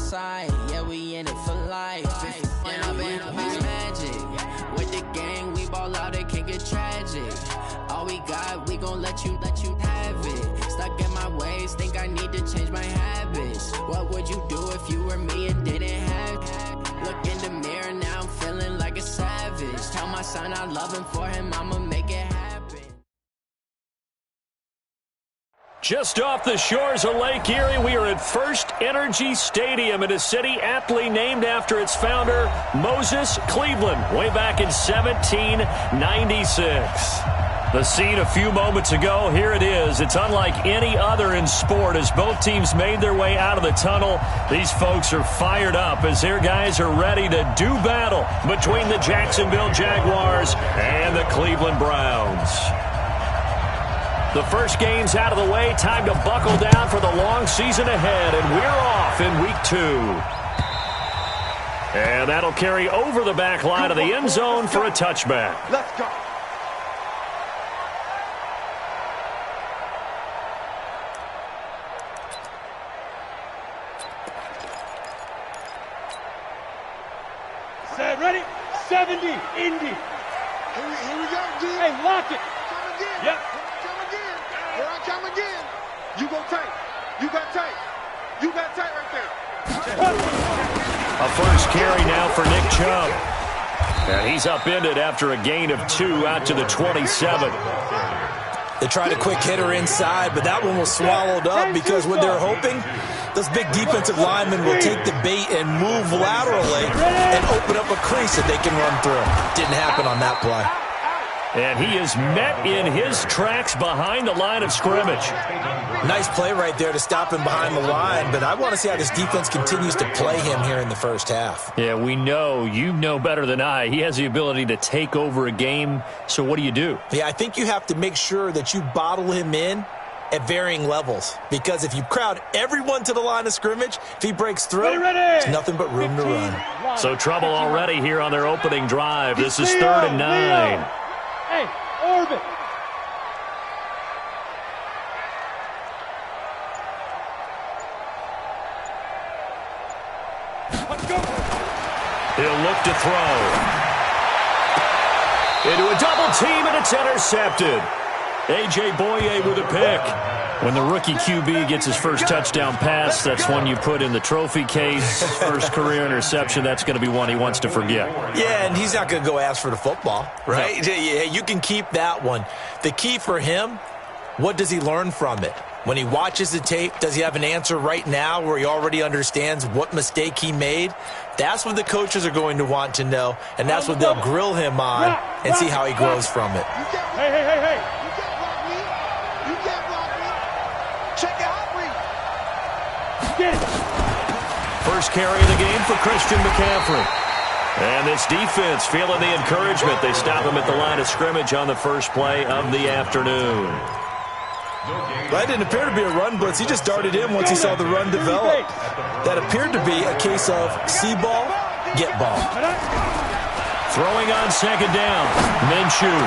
side, yeah, we in it for life. When I've been up is magic. With the gang, we ball out, it can get tragic. All we got, we gon' let you have it. Stuck in my ways, think I need to change my habits. What would you do if you were me and didn't have it? Look in the mirror, now I'm feeling like a savage. Tell my son I love him, for him I'ma make it happen. Just off the shores of Lake Erie, we are at First Energy Stadium in a city aptly named after its founder, Moses Cleveland, way back in 1796. The scene a few moments ago, here it is. It's unlike any other in sport as both teams made their way out of the tunnel. These folks are fired up as their guys are ready to do battle between the Jacksonville Jaguars and the Cleveland Browns. The first game's out of the way. Time to buckle down for the long season ahead, and we're off in week 2. And that'll carry over the back line of the end zone for a touchback. Let's go. Set, ready? 70, Indy. Here we go, G. Hey, lock it. Come again. Yep. Come again. Here I come again. You go tight. You got tight. You got tight right there. A first carry now for Nick Chubb. And he's upended after a gain of 2 out to the 27. They tried a quick hitter inside, but that one was swallowed up because what they're hoping, those big defensive linemen will take the bait and move laterally and open up a crease that they can run through. Didn't happen on that play. And he is met in his tracks behind the line of scrimmage. Nice play right there to stop him behind the line, but I want to see how this defense continues to play him here in the first half. Yeah, we know, you know better than I, he has the ability to take over a game, so what do you do? Yeah, I think you have to make sure that you bottle him in at varying levels, because if you crowd everyone to the line of scrimmage, if he breaks through, there's nothing but room to run. So trouble already here on their opening drive. This is 3rd and 9. Hey, orbit. Let's go. He'll look to throw. Into a double team, and it's intercepted. A.J. Boye with a pick. When the rookie QB gets his first touchdown pass, that's one you put in the trophy case. First career interception, that's going to be one he wants to forget. Yeah, and he's not going to go ask for the football, right? Yeah, you can keep that one. The key for him, what does he learn from it? When he watches the tape, does he have an answer right now where he already understands what mistake he made? That's what the coaches are going to want to know, and that's what they'll grill him on and see how he grows from it. Hey, hey, hey, hey. You can't block me. Check it out, Reed. Get it. First carry of the game for Christian McCaffrey. And this defense feeling the encouragement. They stop him at the line of scrimmage on the first play of the afternoon. That didn't appear to be a run blitz. He just darted in once he saw the run develop. That appeared to be a case of see ball, get ball. Throwing on second down, Minshew.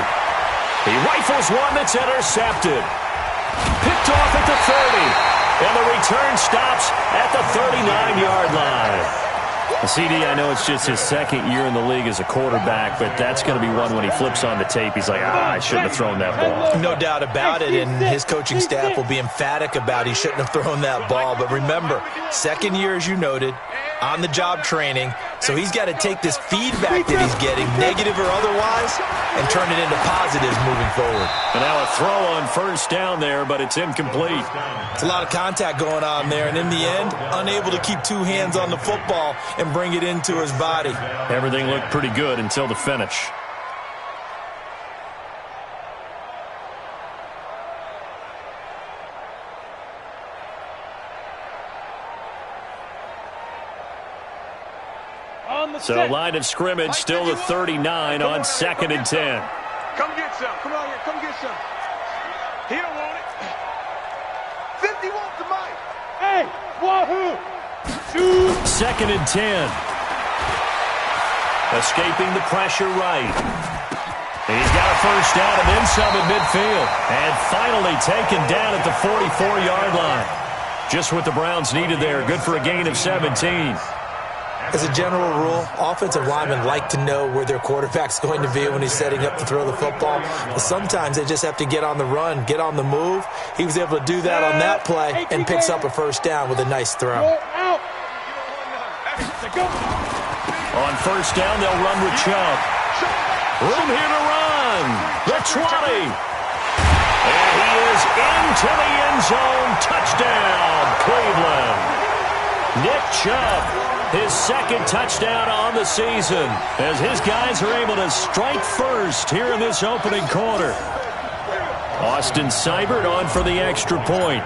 He rifles one that's intercepted. Picked off at the 30. And the return stops at the 39-yard line. CD, I know it's just his second year in the league as a quarterback, but that's going to be one when he flips on the tape. He's like, I shouldn't have thrown that ball. No doubt about it, and his coaching staff will be emphatic about he shouldn't have thrown that ball. But remember, second year, as you noted, on-the-job training, so he's got to take this feedback that he's getting, negative or otherwise, and turn it into positives moving forward. And now a throw on first down there, but it's incomplete. It's a lot of contact going on there, and in the end, unable to keep 2 hands on the football and bring it into his body. Everything looked pretty good until the finish. So line of scrimmage still the 39 on 2nd and 10. Come get some. Come on here. Come get some. He don't want it. 50 wants the mic. Hey, wahoo. Shoot. 2nd and 10. Escaping the pressure right. He's got a first down and then some at midfield. And finally taken down at the 44-yard line. Just what the Browns needed there. Good for a gain of 17. As a general rule, offensive linemen like to know where their quarterback's going to be when he's setting up to throw the football. But sometimes they just have to get on the run, get on the move. He was able to do that on that play and picks up a first down with a nice throw. On first down, they'll run with Chubb. Room here to run. The 20. And he is into the end zone. Touchdown, Cleveland. Nick Chubb, his second touchdown on the season, as his guys are able to strike first here in this opening quarter. Austin Seibert on for the extra point.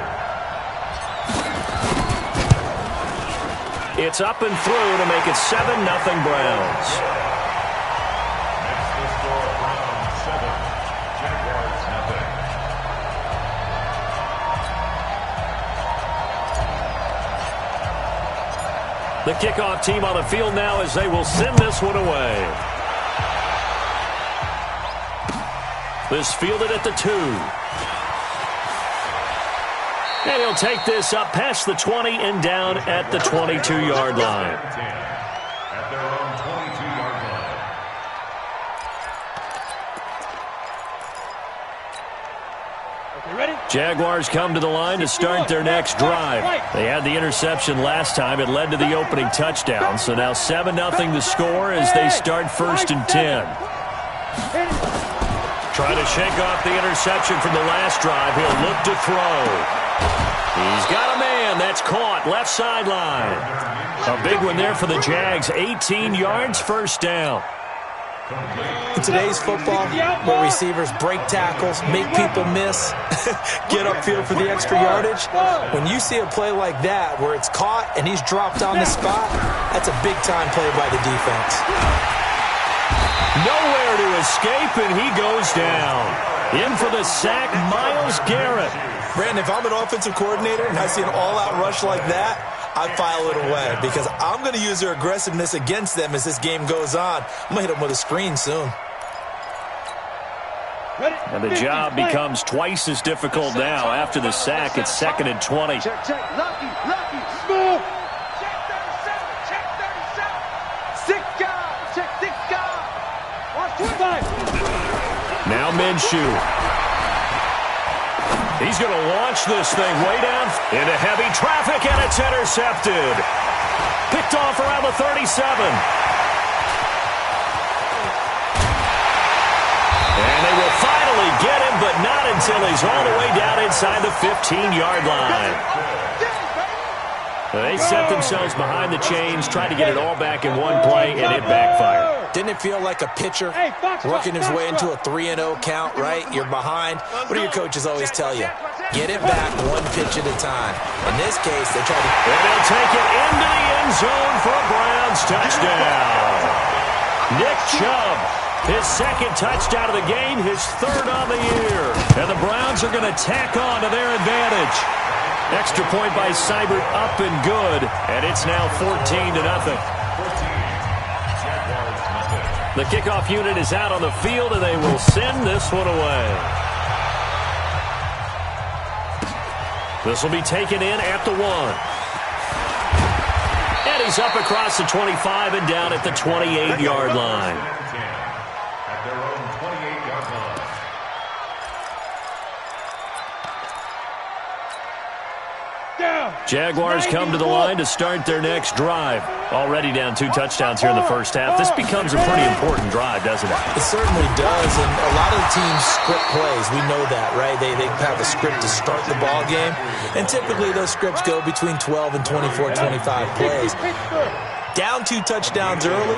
It's up and through to make it 7-0 Browns. The kickoff team on the field now as they will send this one away. This fielded at the 2. And he'll take this up past the 20 and down at the 22-yard line. At their own 22-yard line. Okay, ready? Jaguars come to the line to start their next drive. They had the interception last time. It led to the opening touchdown. So now 7-0 the score as they start 1st and 10. Trying to shake off the interception from the last drive. He'll look to throw. He's got a man. That's caught. Left sideline. A big one there for the Jags. 18 yards, first down. In today's football, where receivers break tackles, make people miss, get upfield for the extra yardage, when you see a play like that where it's caught and he's dropped on the spot, that's a big-time play by the defense. Nowhere to escape, and he goes down. In for the sack, Myles Garrett. Brandon, if I'm an offensive coordinator and I see an all-out rush like that, I file it away because I'm going to use their aggressiveness against them as this game goes on. I'm going to hit them with a screen soon. And the job becomes twice as difficult now. After the sack, it's 2nd and 20. Check, lucky, move. Check 37, check 37. 6 guys, check 6 guys. Watch 25. Now Minshew. He's going to launch this thing way down into heavy traffic, and it's intercepted. Picked off around the 37. And they will finally get him, but not until he's all the way down inside the 15-yard line. They set themselves behind the chains, tried to get it all back in one play, and it backfired. Didn't it feel like a pitcher working his way into a 3-0 count, right? You're behind. What do your coaches always tell you? Get it back one pitch at a time. In this case, they try to... And they'll take it into the end zone for a Browns touchdown. Nick Chubb, his second touchdown of the game, his 3rd on the year. And the Browns are going to tack on to their advantage. Extra point by Seibert, up and good. And it's now 14-0. The kickoff unit is out on the field, and they will send this one away. This will be taken in at the 1. And he's up across the 25 and down at the 28-yard line. At their own 28-yard line. Jaguars come to the line to start their next drive. Already down 2 touchdowns here in the first half. This becomes a pretty important drive, doesn't it? It certainly does, and a lot of the teams script plays. We know that, right? They have a script to start the ball game, and typically those scripts go between 12 and 24, 25 plays. Down 2 touchdowns early,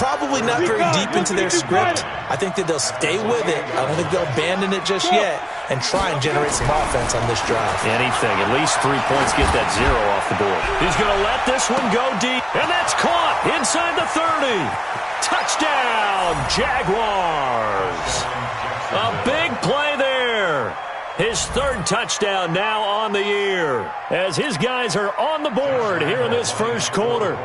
probably not very deep into their script. I think that they'll stay with it. I don't think they'll abandon it just yet and try and generate some offense on this drive. Anything, at least 3 points, get that 0 off the board. He's going to let this one go deep, and that's caught inside the 30. Touchdown, Jaguars. A big play there. His 3rd touchdown now on the year as his guys are on the board here in this first quarter.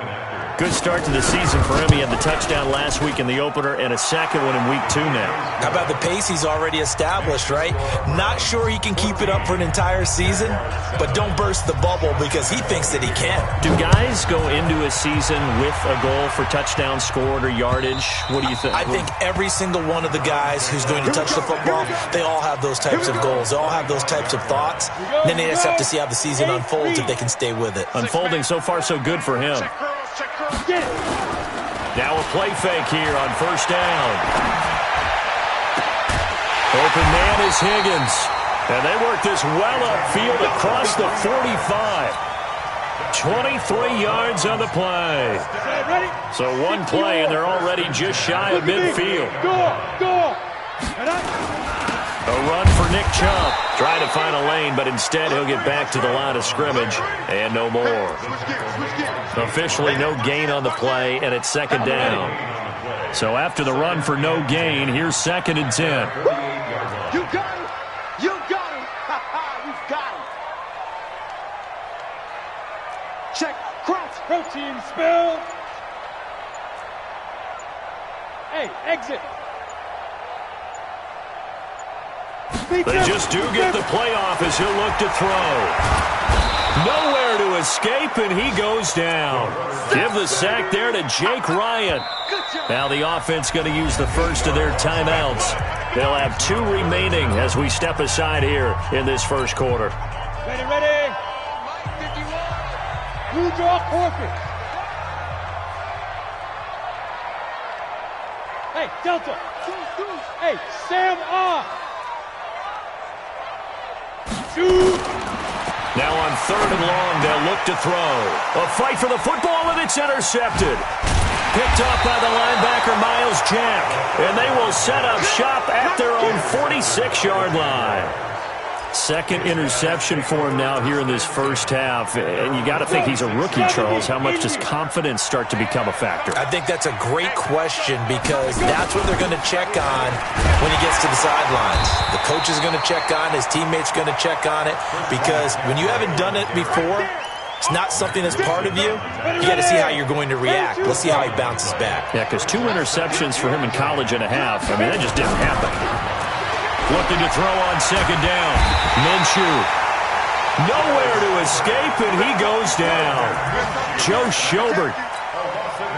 Good start to the season for him. He had the touchdown last week in the opener and a second one in week 2 now. How about the pace he's already established, right? Not sure he can keep it up for an entire season, but don't burst the bubble because he thinks that he can. Do guys go into a season with a goal for touchdown scored or yardage? What do you think? I think every single one of the guys who's going to touch the football, they all have those types of goals. They all have those types of thoughts. Then they just have to see how the season unfolds if they can stay with it. Unfolding so far so good for him. Now a play fake here on first down. Open man is Higgins. And they work this well upfield across the 45. 23 yards on the play. So one play, and they're already just shy of midfield. Go! A run for Nick Chubb. Trying to find a lane, but instead he'll get back to the line of scrimmage. And no more. Officially no gain on the play, and it's second down. So after the run for no gain, here's 2nd and 10. You got him! You got him! We've got him! Check, crouch! Protein spill! Hey, exit! They just do get the play off as he'll look to throw. Nowhere to escape, and he goes down. Give the sack there to Jake Ryan. Now the offense going to use the first of their timeouts. They'll have 2 remaining as we step aside here in this first quarter. Ready! Blue draw forfeit. Hey, Delta! Hey, Sam off! Shoot! Now on 3rd and long, they'll look to throw. A fight for the football, and it's intercepted. Picked up by the linebacker, Miles Jack. And they will set up shop at their own 46-yard line. 2nd interception for him now here in this first half. And you got to think he's a rookie, Charles. How much does confidence start to become a factor? I think that's a great question because that's what they're going to check on when he gets to the sidelines. The coach is going to check on, his teammates going to check on it, because when you haven't done it before, it's not something that's part of you. You got to see how you're going to react. Let's see how he bounces back. Yeah, because 2 interceptions for him in college and a half. I mean, that just didn't happen. Looking to throw on 2nd down. Minshew. Nowhere to escape, and he goes down. Joe Schobert.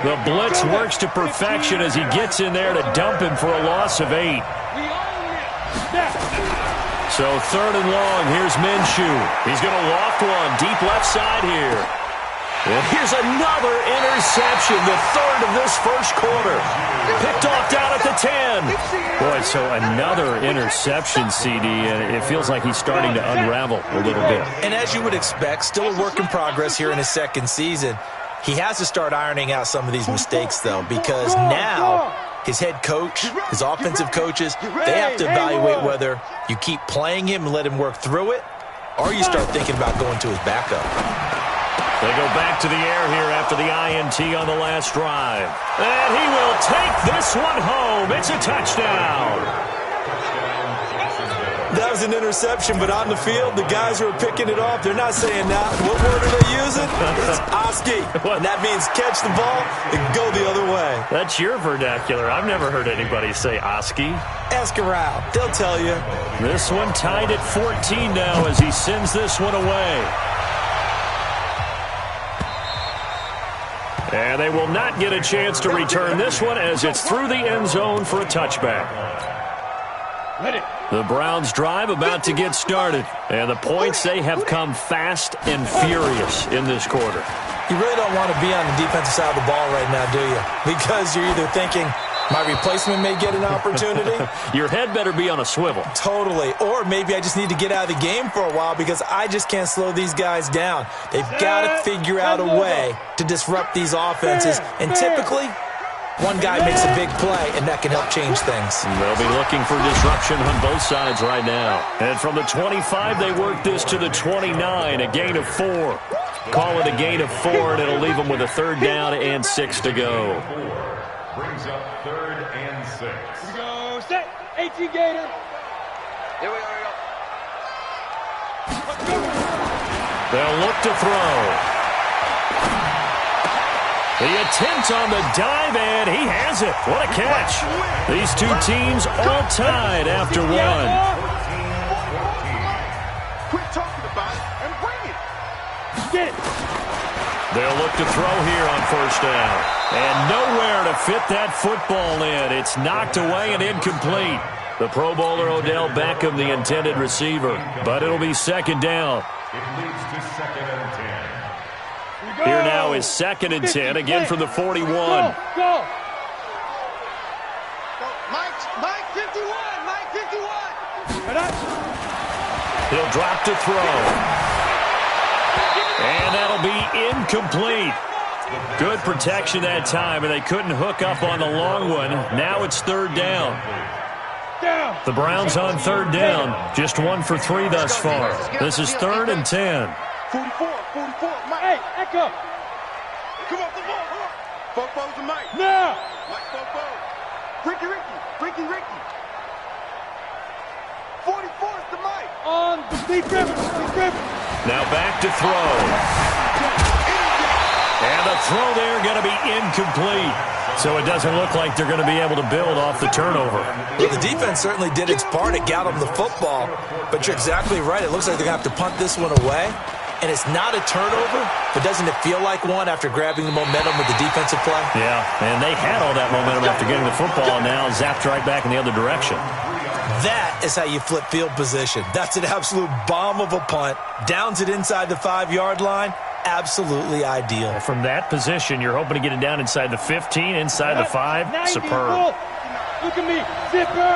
The blitz works to perfection as he gets in there to dump him for a loss of 8. So 3rd and long, here's Minshew. He's going to loft one deep left side here. And here's another interception, the 3rd of this first quarter. Picked off down at the 10. Boy, so another interception, CD, and it feels like he's starting to unravel a little bit. And as you would expect, still a work in progress here in his 2nd season. He has to start ironing out some of these mistakes, though, because now his head coach, his offensive coaches, they have to evaluate whether you keep playing him and let him work through it, or you start thinking about going to his backup. They go back to the air here after the INT on the last drive. And he will take this one home. It's a touchdown. That was an interception, but on the field, the guys who are picking it off, they're not saying that. What word are they using? It's Oski. And that means catch the ball and go the other way. That's your vernacular. I've never heard anybody say Oski. Ask around. They'll tell you. This one tied at 14 now as he sends this one away. And they will not get a chance to return this one as it's through the end zone for a touchback. The Browns drive about to get started. And the points, they have come fast and furious in this quarter. You really don't want to be on the defensive side of the ball right now, do you? Because you're either thinking, my replacement may get an opportunity. Your head better be on a swivel. Totally. Or maybe I just need to get out of the game for a while because I just can't slow these guys down. They've got to figure out a way to disrupt these offenses. And typically, one guy makes a big play, and that can help change things. They'll be looking for disruption on both sides right now. And from the 25, they work this to the 29, a gain of 4. Call it a gain of 4, and it'll leave them with a 3rd down and 6 to go. Brings up 3rd and 6. Here we go. Set. 18 Gator. Here we go. They'll look to throw. The attempt on the dive, and he has it. What a catch. These two teams all tied after one. Quit talking about it and bring it. Get it. They'll look to throw here on first down. And nowhere to fit that football in. It's knocked away and incomplete. The Pro Bowler Odell Beckham, the intended receiver. But it'll be second down. It leads to second and 10. Here now is second and 10, again from the 41. Go. Mike 51. Mike 51. He'll drop to throw. And that'll be incomplete. Good protection that time, and they couldn't hook up on the long one. Now it's third down. The Browns on third down. Just 1 for 3 thus far. This is third and 10. 44. Mike. Hey, Echo. Come on, come on. Fofo's to Mike. Now. Mike Fofo. Ricky. 44's to Mike. On the Steve Griffin. Now back to throw. And the throw there going to be incomplete. So it doesn't look like they're going to be able to build off the turnover. Well, the defense certainly did its part. It got them the football. But you're exactly right. It looks like they're going to have to punt this one away. And it's not a turnover, but doesn't it feel like one after grabbing the momentum with the defensive play? Yeah, and they had all that momentum after getting the football, and now zapped right back in the other direction. That is how you flip field position. That's an absolute bomb of a punt. Downs it inside the 5-yard line. Absolutely ideal. From that position, you're hoping to get it down inside the 15, inside the 5. Superb. Look at me. Zipper.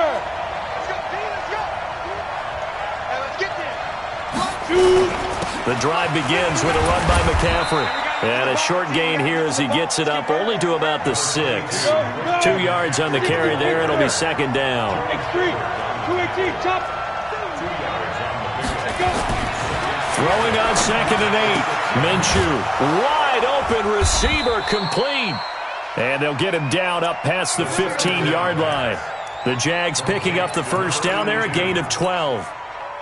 Let's get there. The drive begins with a run by McCaffrey. And a short gain here as he gets it up only to about the 6. 2 yards on the carry there. It'll be second down. X3. 218. Chop. Throwing on second and 8. Minshew. Wide open receiver complete. And they'll get him down up past the 15-yard line. The Jags picking up the first down there, a gain of 12.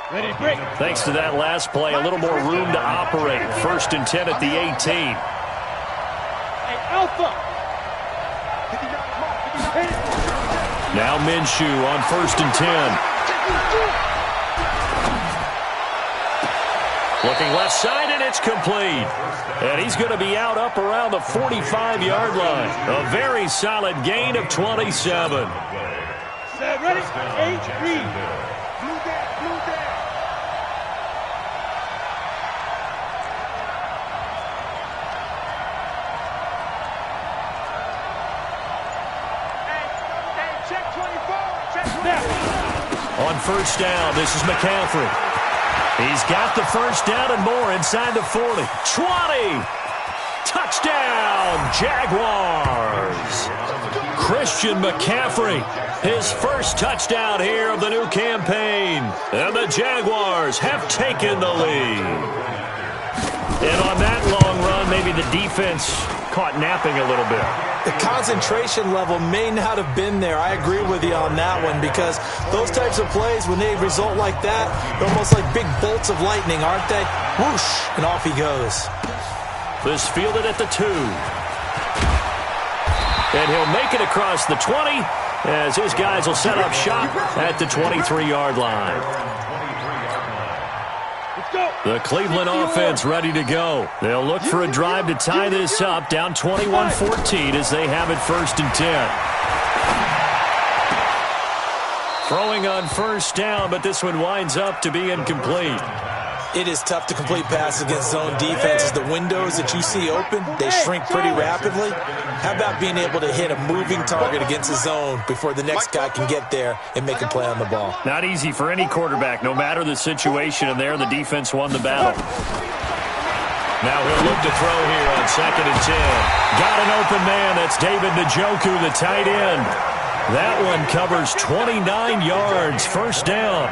Ready to break. Thanks to that last play, a little more room to operate. First and 10 at the 18. Hey, Alpha. Now Minshew on first and 10. Looking left side, and it's complete. And he's going to be out up around the 45-yard line. A very solid gain of 27. Set, ready? 8-3. On first down, this is McCaffrey. He's got the first down and more inside the 40. 20! Touchdown, Jaguars! Christian McCaffrey, his first touchdown here of the new campaign. And the Jaguars have taken the lead. And on that long run, maybe the defense caught napping a little bit. The concentration level may not have been there. I agree with you on that one because those types of plays, when they result like that, they're almost like big bolts of lightning, aren't they? Whoosh, and off he goes. This fielded at the 2. And he'll make it across the 20 as his guys will set up shop at the 23-yard line. The Cleveland offense ready to go. They'll look for a drive to tie this up, down 21-14 as they have it first and 10. Throwing on first down, but this one winds up to be incomplete. It is tough to complete passes against zone defenses. The windows that you see open, they shrink pretty rapidly. How about being able to hit a moving target against the zone before the next guy can get there and make a play on the ball? Not easy for any quarterback, no matter the situation, and there the defense won the battle. Now he'll look to throw here on second and 10. Got an open man. That's David Njoku, the tight end. That one covers 29 yards. First down.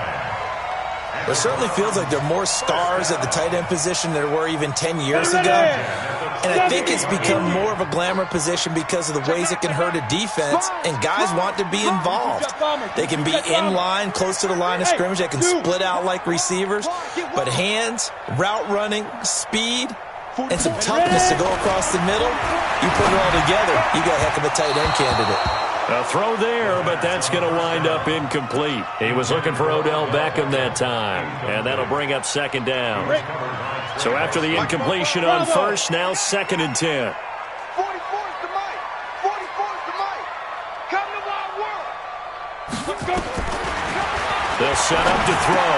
It certainly feels like there are more stars at the tight end position than there were even 10 years ago. And I think it's become more of a glamour position because of the ways it can hurt a defense, and guys want to be involved. They can be in line, close to the line of scrimmage. They can split out like receivers. But hands, route running, speed, and some toughness to go across the middle. You put it all together, you got a heck of a tight end candidate. A throw there, but that's going to wind up incomplete. He was looking for Odell Beckham that time, and that'll bring up second down. So after the incompletion on first, now 2nd and 10. 44's the Mike. 44's the Mike. Come to my world. Let's go. They'll set up to throw.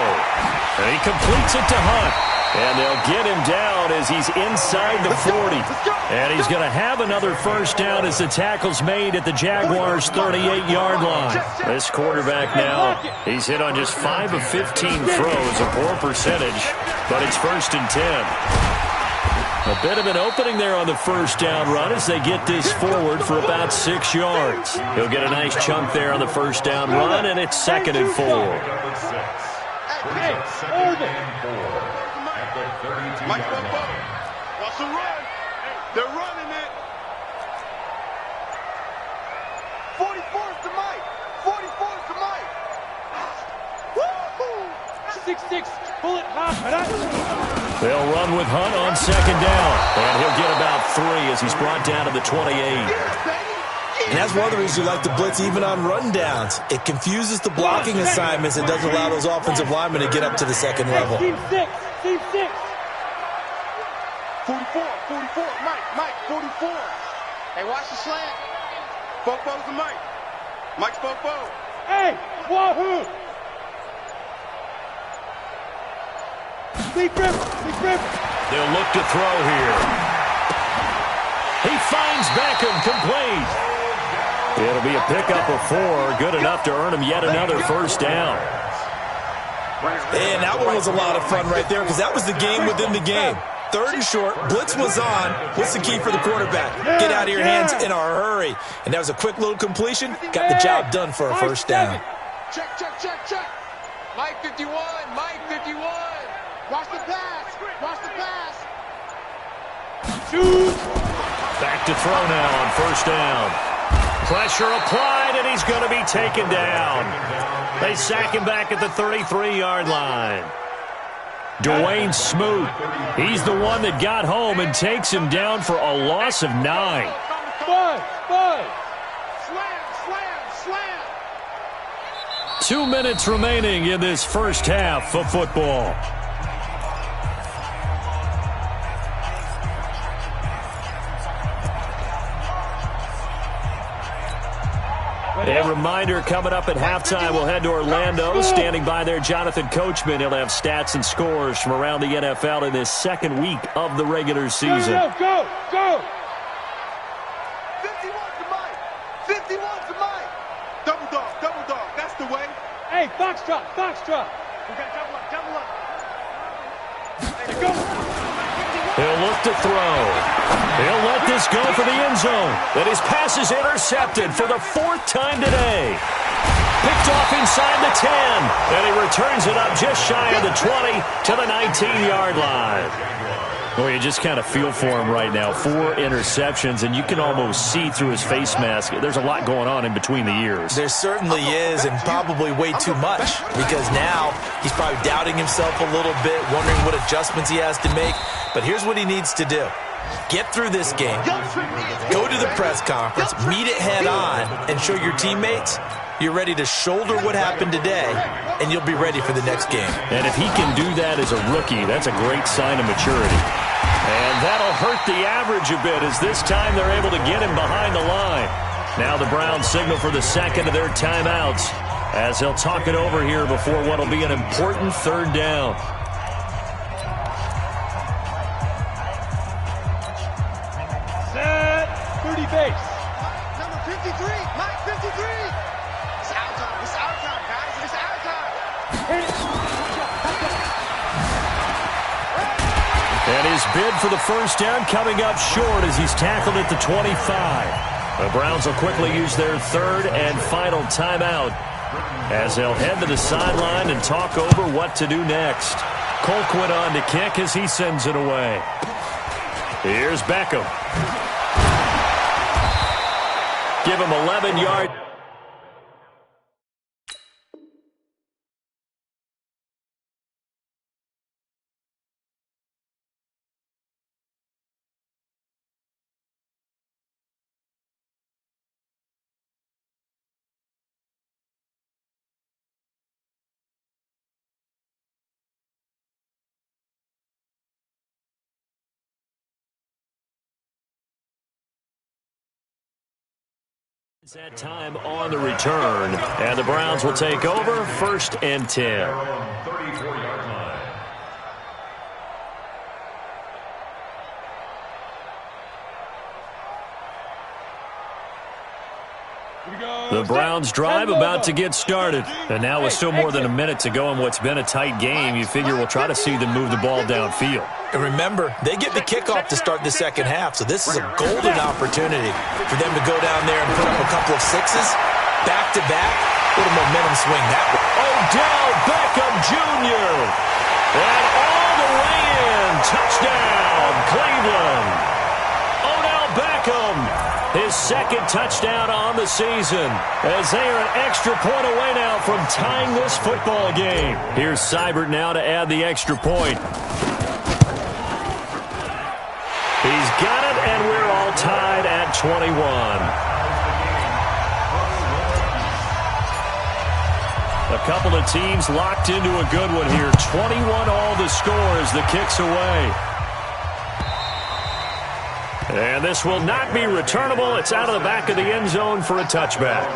And he completes it to Hunt. And they'll get him down as he's inside the 40. And he's going to have another first down as the tackle's made at the Jaguars' 38-yard line. This quarterback now, he's hit on just 5 of 15 throws, a poor percentage, but it's 1st and 10. A bit of an opening there on the first down run as they get this forward for about 6 yards. He'll get a nice chunk there on the first down run, and it's 2nd and 4. Mike Bobo wants to run. They're running it. 44's the Mike. 44's the Mike. Woo-hoo. 6'6", bullet hot. They'll run with Hunt on 2nd down. And he'll get about 3 as he's brought down to the 28. And that's one of the reasons you like to blitz even on run downs. It confuses the blocking assignments and doesn't allow those offensive linemen to get up to the second level. Team 6. Team 6. 44, Mike, 44. Hey, watch the slant. Bobo's the Mike. Mike's Bobo. Hey, wahoo! Deep grip. They'll look to throw here. He finds Beckham complete. It'll be a pickup of 4, good enough to earn him yet another first down. And that one was a lot of fun right there because that was the game within the game. 3rd and short, blitz was on. What's the key for the quarterback? Get out of your hands in a hurry. And that was a quick little completion. Got the job done for a first down. Check. Mike 51. Watch the pass. Shoot. Back to throw now on first down. Pressure applied, and he's going to be taken down. They sack him back at the 33-yard line. Dwayne Smoot, he's the one that got home and takes him down for a loss of 9. Five. Slam. 2 minutes remaining in this first half of football. A reminder, coming up at halftime, we'll head to Orlando. Standing by there, Jonathan Coachman. He'll have stats and scores from around the NFL in this 2nd week of the regular season. Go. 51's the Mike. 51's the Mike. Double dog. That's the way. Hey, foxtrot. We got double up. Let's go. He'll look to throw. He'll let this go for the end zone. But his pass is intercepted for the 4th time today. Picked off inside the 10. And he returns it up just shy of the 20 to the 19-yard line. Well, you just kind of feel for him right now. 4 interceptions, and you can almost see through his face mask. There's a lot going on in between the ears. There certainly is, and probably way too much, because now he's probably doubting himself a little bit, wondering what adjustments he has to make. But here's what he needs to do. Get through this game, go to the press conference, meet it head on, and show your teammates you're ready to shoulder what happened today, and you'll be ready for the next game. And if he can do that as a rookie, that's a great sign of maturity. And that'll hurt the average a bit as this time they're able to get him behind the line. Now the Browns signal for the 2nd of their timeouts as they'll talk it over here before what will be an important 3rd down. Set. 30 base. Number 53. Mike 53. It's our time, guys. It's our time. And his bid for the first down coming up short as he's tackled at the 25. The Browns will quickly use their 3rd and final timeout as they'll head to the sideline and talk over what to do next. Colquitt on to kick as he sends it away. Here's Beckham. Give him 11 yards. It's that time on the return, and the Browns will take over 1st and 10. 34-yard line. The Browns drive about to get started. And now with still more than a minute to go in what's been a tight game, you figure we'll try to see them move the ball downfield. And remember, they get the kickoff to start the second half, so this is a golden opportunity for them to go down there and put up a couple of sixes, back-to-back. What a momentum swing that was. Odell Beckham Jr. And all the way in. Touchdown, Cleveland. Odell Beckham. His second touchdown on the season as they are an extra point away now from tying this football game. Here's Seibert now to add the extra point. He's got it, and we're all tied at 21. A couple of teams locked into a good one here. 21 all the score as the kick's away. And this will not be returnable. It's out of the back of the end zone for a touchback.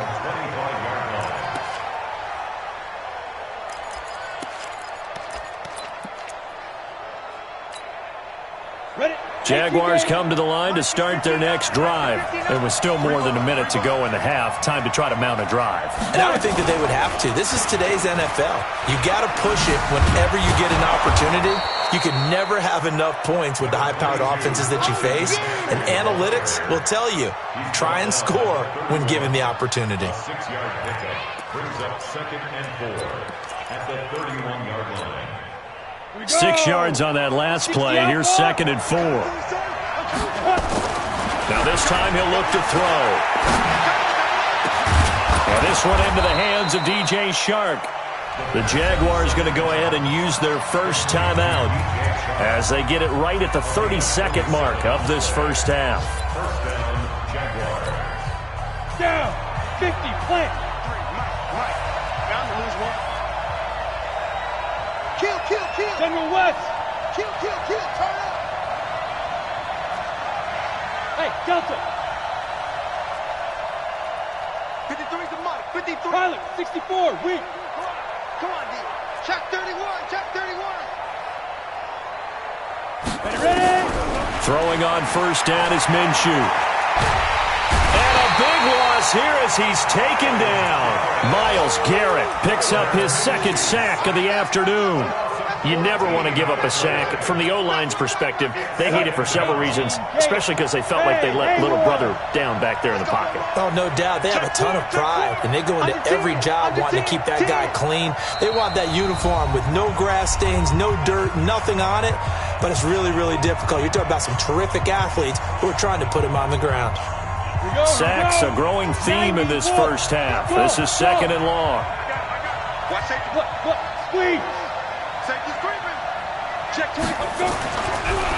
Jaguars come to the line to start their next drive. There was still more than a minute to go in the half. Time to try to mount a drive. And I would think that they would have to. This is today's NFL. You got to push it whenever you get an opportunity. You can never have enough points with the high-powered offenses that you face. And analytics will tell you, try and score when given the opportunity. 6-yard pickup brings up 2nd and 4 at the 31-yard line. 6 yards on that last play. Here's 2nd and 4. Now this time he'll look to throw. And this one into the hands of DJ Shark. The Jaguars going to go ahead and use their first timeout as they get it right at the 32nd mark of this first half. First down, Jaguars. Down. 50. Plant. Mike. Bound to lose one. Kill. General West. Kill. Turn up. Hey, Delta. 53's the Mike. 53. Pilot. 64. Weak. Come on, D. Check 31. Ready? Throwing on first down is Minshew. And a big loss here as he's taken down. Myles Garrett picks up his second sack of the afternoon. You never want to give up a sack. From the O-line's perspective, they hate it for several reasons, especially because they felt like they let little brother down back there in the pocket. Oh, no doubt. They have a ton of pride, and they go into every job wanting to keep that guy clean. They want that uniform with no grass stains, no dirt, nothing on it, but it's really, really difficult. You're talking about some terrific athletes who are trying to put him on the ground. Sacks, a growing theme in this first half. This is 2nd and long. Watch safety. Look. Squeeze. Safety's creeping. Check 20. Go.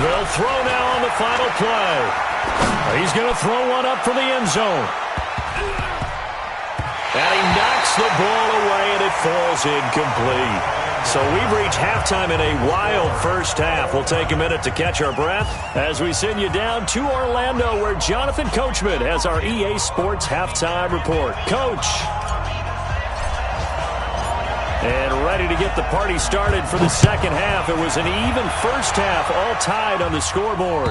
They'll throw now on the final play. He's going to throw one up for the end zone. And he knocks the ball away, and it falls incomplete. So we've reached halftime in a wild first half. We'll take a minute to catch our breath as we send you down to Orlando, where Jonathan Coachman has our EA Sports Halftime Report. Coach. And ready to get the party started for the second half. It was an even first half, all tied on the scoreboard.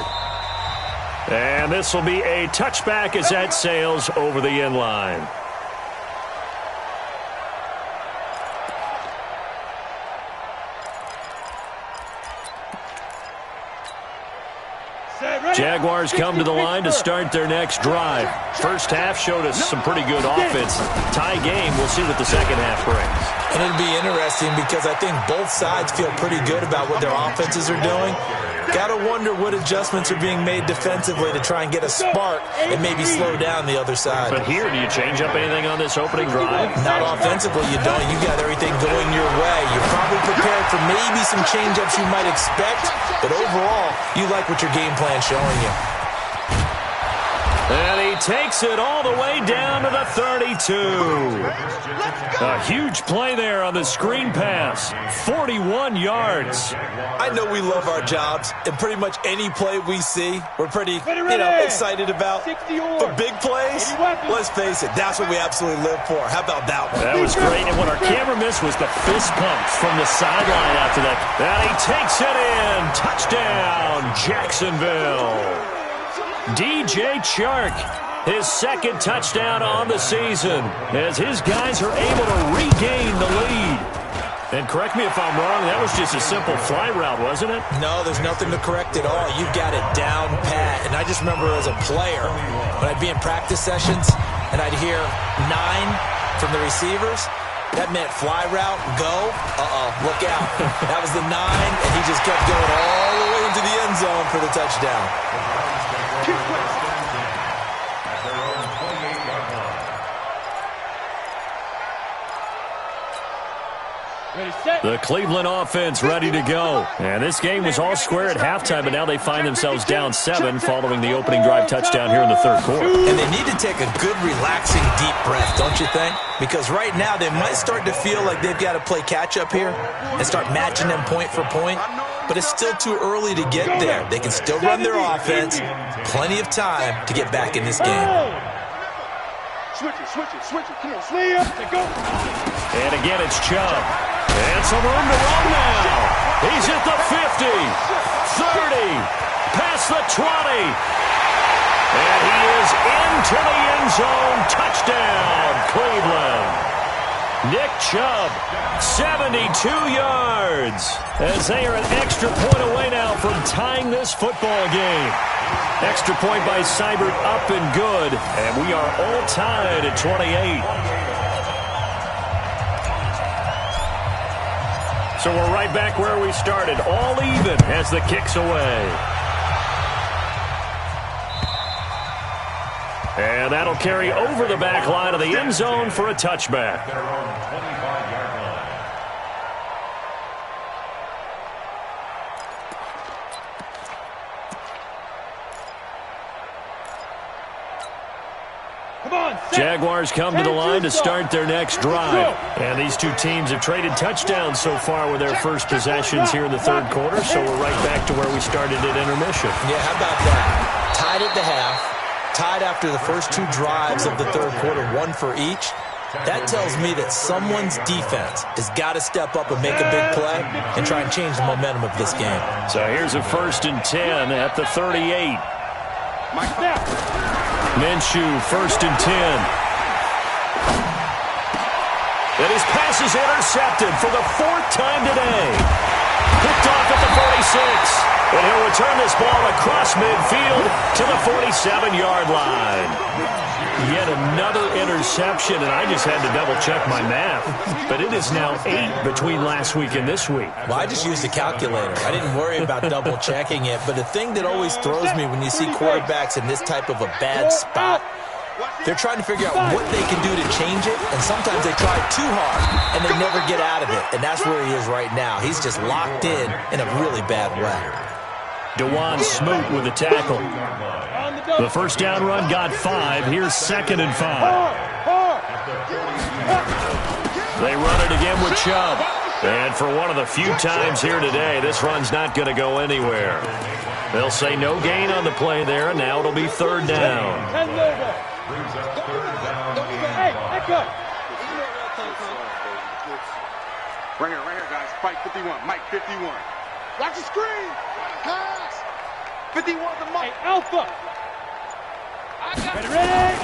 And this will be a touchback as that sails over the end line. Jaguars come to the line to start their next drive. First half showed us some pretty good offense. Tie game, we'll see what the second half brings. And it'll be interesting because I think both sides feel pretty good about what their offenses are doing. Got to wonder what adjustments are being made defensively to try and get a spark and maybe slow down the other side. But here, do you change up anything on this opening drive? Not offensively, you don't. You got everything going your way. You're probably prepared for maybe some change-ups you might expect, but overall, you like what your game plan's showing you. And he he takes it all the way down to the 32. A huge play there on the screen pass. 41 yards. I know we love our jobs, and pretty much any play we see, we're pretty, excited about. But big plays, let's face it, that's what we absolutely live for. How about that one? That was great, and what our camera missed was the fist pumps from the sideline after that. And he takes it in. Touchdown, Jacksonville. DJ Chark, his second touchdown on the season, as his guys are able to regain the lead. And correct me if I'm wrong, that was just a simple fly route, wasn't it? No, there's nothing to correct at all. You've got it down pat. And I just remember as a player, when I'd be in practice sessions and I'd hear 9 from the receivers, that meant fly route, go, look out. That was the 9, and he just kept going all the way into the end zone for the touchdown. The Cleveland offense ready to go. And this game was all square at halftime, but now they find themselves down 7 following the opening drive touchdown here in the third quarter. And they need to take a good, relaxing, deep breath, don't you think? Because right now they might start to feel like they've got to play catch-up here and start matching them point for point. But it's still too early to get there. They can still run their offense. Plenty of time to get back in this game. Switch it. Come on, swing up and go. And again, it's Chubb. And some room to run now. He's at the 50, 30, past the 20. And he is into the end zone. Touchdown, Cleveland. Nick Chubb, 72 yards, as they are an extra point away now from tying this football game. Extra point by Seibert up and good, and we are all tied at 28. So we're right back where we started, all even as the kick's away. And that'll carry over the back line of the end zone for a touchback. Their own 25-yard line. Jaguars come to the line to start their next drive. And these two teams have traded touchdowns so far with their first possessions here in the third quarter, so we're right back to where we started at intermission. Yeah, how about that? Tied at the half, tied after the first 2 drives of the third quarter, 1 for each. That tells me that someone's defense has got to step up and make a big play and try and change the momentum of this game. So here's a 1st and 10 at the 38. Minshew, 1st and 10. And his pass is intercepted for the 4th time today. Picked off at the 46. And he'll return this ball across midfield to the 47-yard line. Yet another interception, and I just had to double-check my math. But it is now 8 between last week and this week. Well, I just used a calculator. I didn't worry about double-checking it. But the thing that always throws me when you see quarterbacks in this type of a bad spot, they're trying to figure out what they can do to change it, and sometimes they try too hard, and they never get out of it. And that's where he is right now. He's just locked in a really bad way. DeJuan Smoot with the tackle. The first down run got 5. Here's 2nd and 5. They run it again with Chubb. And for one of the few times here today, this run's not going to go anywhere. They'll say no gain on the play there, and now it'll be 3rd down. Right here, guys. Fight 51. Mike 51. Watch the screen. Pass. 51 to Mike. Hey, Alpha. Ready.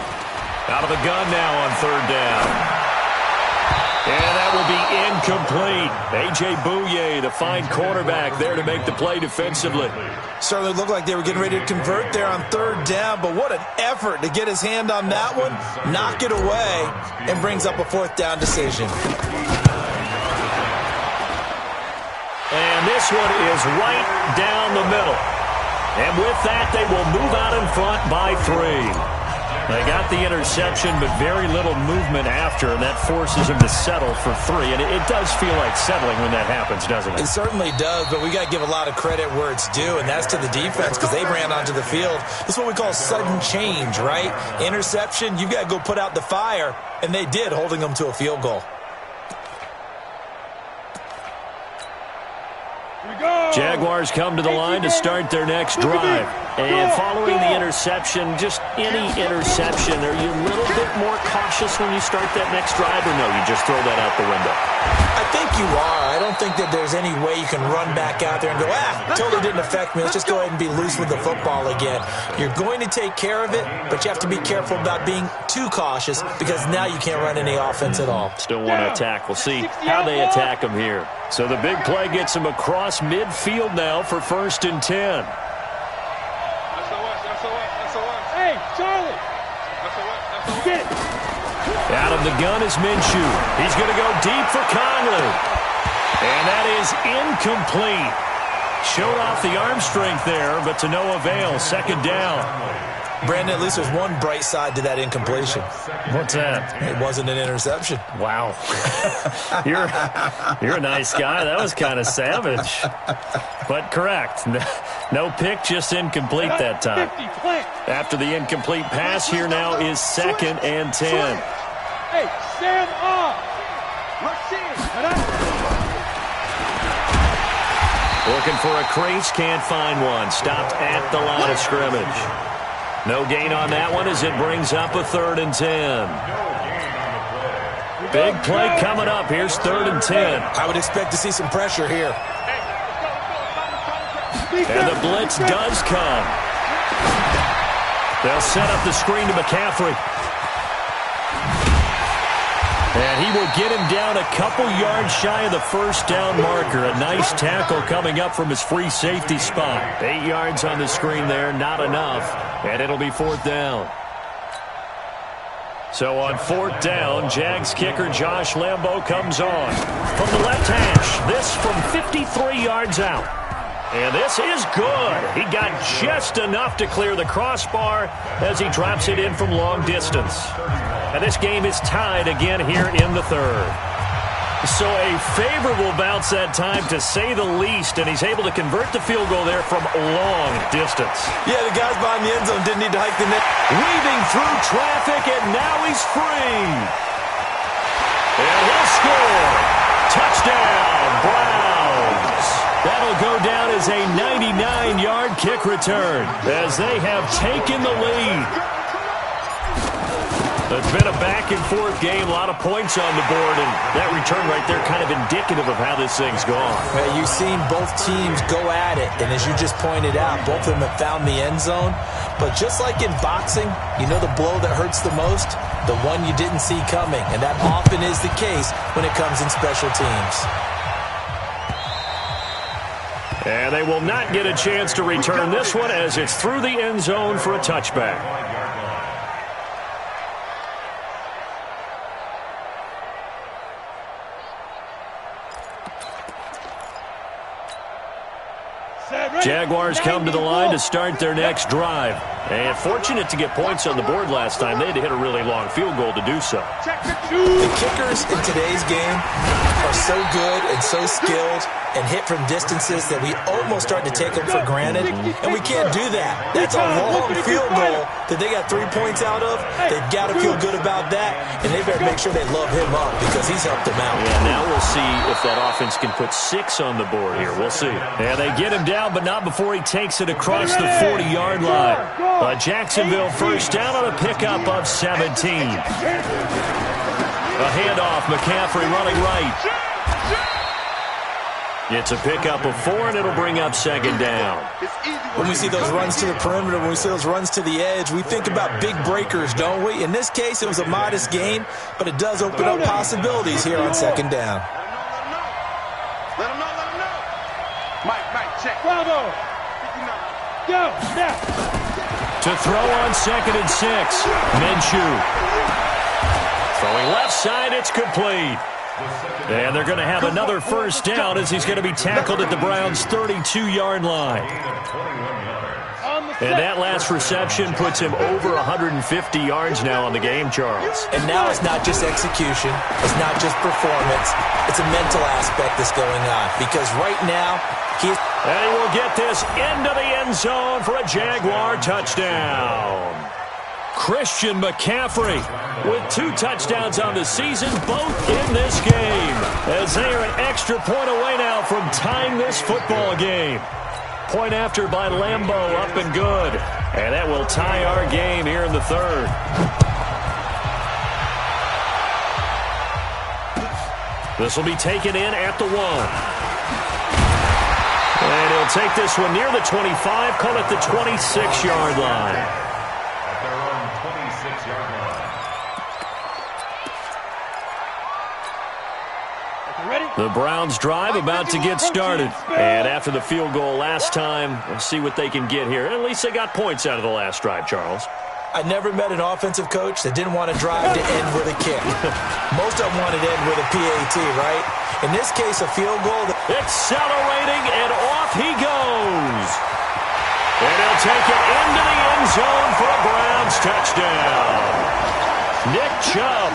Out of the gun now on 3rd down. And that will be incomplete. A.J. Bouye, the fine quarterback, there to make the play defensively. Certainly looked like they were getting ready to convert there on 3rd down, but what an effort to get his hand on that one, knock it away, and brings up a 4th down decision. And this one is right down the middle. And with that, they will move out in front by 3. They got the interception, but very little movement after, and that forces him to settle for 3. And it does feel like settling when that happens, doesn't it? It certainly does, but we got to give a lot of credit where it's due, and that's to the defense because they ran onto the field. This is what we call sudden change, right? Interception, you've got to go put out the fire, and they did, holding them to a field goal. Jaguars come to the line to start their next drive. And following the interception, just any interception, are you a little bit more cautious when you start that next drive, or no, you just throw that out the window? I think you are. I don't think that there's any way you can run back out there and go, totally didn't affect me. Let's just go ahead and be loose with the football again. You're going to take care of it, but you have to be careful about being too cautious because now you can't run any offense at all. Still want to attack. We'll see how they attack them here. So the big play gets them across midfield now for 1st and 10. Hey, Charlie! Get it! Out of the gun is Minshew. He's going to go deep for Conley. And that is incomplete. Showed off the arm strength there, but to no avail. 2nd down. Brandon, at least there's one bright side to that incompletion. What's that? It wasn't an interception. Wow. You're a nice guy. That was kind of savage. But correct. No pick, just incomplete that time. After the incomplete pass, here now is 2nd and 10. Hey, stand up! Looking for a crease, can't find one. Stopped at the line of scrimmage. No gain on that one as it brings up a 3rd and 10. Big play coming up. Here's 3rd and 10. I would expect to see some pressure here. And the blitz does come. They'll set up the screen to McCaffrey. And he will get him down a couple yards shy of the 1st down marker. A nice tackle coming up from his free safety spot. 8 yards on the screen there, not enough. And it'll be 4th down. So on 4th down, Jags kicker Josh Lambo comes on. From the left hash, this from 53 yards out. And this is good. He got just enough to clear the crossbar as he drops it in from long distance. And this game is tied again here in the 3rd. So a favorable bounce that time, to say the least, and he's able to convert the field goal there from long distance. Yeah, the guys behind the end zone didn't need to hike the net. Weaving through traffic, and now he's free. And he'll score. Touchdown, Browns. That'll go down as a 99-yard kick return as they have taken the lead. It's been a back-and-forth game, a lot of points on the board, and that return right there kind of indicative of how this thing's gone. Well, you've seen both teams go at it, and as you just pointed out, both of them have found the end zone. But just like in boxing, you know the blow that hurts the most? The one you didn't see coming, and that often is the case when it comes in special teams. And they will not get a chance to return this one as it's through the end zone for a touchback. Jaguars come to the line to start their next drive. And fortunate to get points on the board last time. They had to hit a really long field goal to do so. The kickers in today's game are so good and so skilled and hit from distances that we almost start to take them for granted. And we can't do that. That's a long field goal that they got 3 points out of. They've got to feel good about that. And they better make sure they love him up because he's helped them out. Yeah, now we'll see if that offense can put 6 on the board here. We'll see. Yeah, they get him down, but not before he takes it across the 40-yard line. Jacksonville 1st down on a pickup of 17. A handoff, McCaffrey running right. It's a pickup of 4, and it'll bring up 2nd down. When we see those runs to the perimeter, when we see those runs to the edge, we think about big breakers, don't we? In this case, it was a modest gain, but it does open up possibilities here on 2nd down. Let him know. Mike, check. Bravo. Go, now. To throw on 2nd and 6. Minshew. Throwing left side, it's complete. And they're going to have another first down as he's going to be tackled at the Browns' 32-yard line. And that last reception puts him over 150 yards now on the game, Charles. And now it's not just execution. It's not just performance. It's a mental aspect that's going on. Because right now, And he will get this into the end zone for a Jaguar touchdown. Christian McCaffrey with 2 touchdowns on the season, both in this game, as they are an extra point away now from tying this football game. Point after by Lambo, up and good. And that will tie our game here in the third. This will be taken in at the 1. And he'll take this one near the 25, call it the 26-yard line. At their own 26-yard line. The Browns drive about to get started. And after the field goal last time, we'll see what they can get here. At least they got points out of the last drive, Charles. I never met an offensive coach that didn't want to drive to end with a kick. Most of them wanted to end with a PAT, right? In this case, a field goal. Accelerating, and off he goes. And he'll take it into the end zone for a Browns touchdown. Nick Chubb,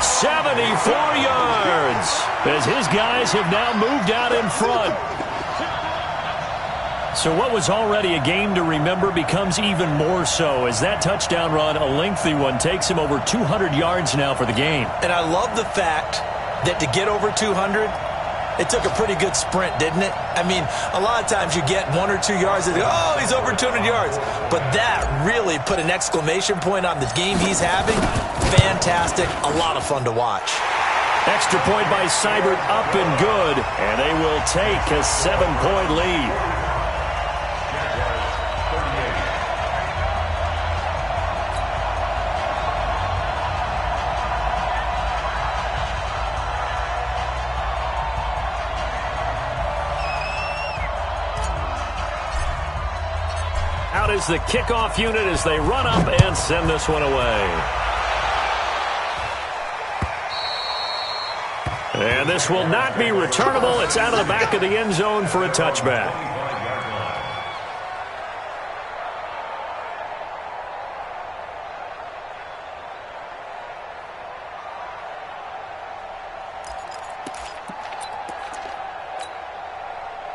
74 yards, as his guys have now moved out in front. So what was already a game to remember becomes even more so as that touchdown run, a lengthy one, takes him over 200 yards now for the game. And I love the fact that to get over 200, it took a pretty good sprint, didn't it? I mean, a lot of times you get 1 or 2 yards and oh, he's over 200 yards. But that really put an exclamation point on the game he's having. Fantastic. A lot of fun to watch. Extra point by Seibert, up and good. And they will take a 7-point lead. Out is the kickoff unit as they run up and send this one away. And this will not be returnable. It's out of the back of the end zone for a touchback.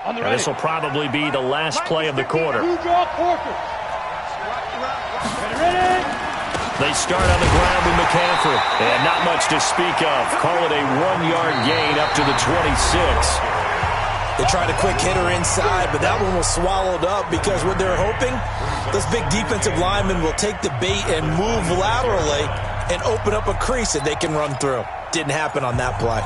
And this will probably be the last play of the quarter. They start on the ground with McCaffrey. And not much to speak of. Call it a 1-yard gain up to the 26. They tried a quick hitter inside, but that one was swallowed up because what they're hoping, those big defensive linemen will take the bait and move laterally and open up a crease that they can run through. Didn't happen on that play.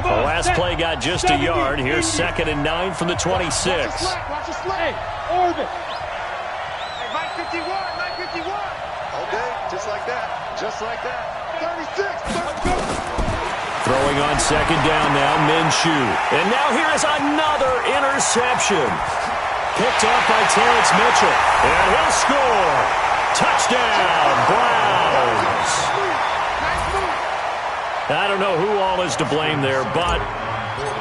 The last play got just a yard. Here's 2nd and 9 from the 26. Watch the slide. Orbit. Hey, Mike 51, Mike 51. Okay, just like that. Just like that. 36. Throwing on 2nd down now, Minshew. And now here is another interception. Picked off by Terrence Mitchell. And he'll score. Touchdown, Browns. I don't know who all is to blame there, but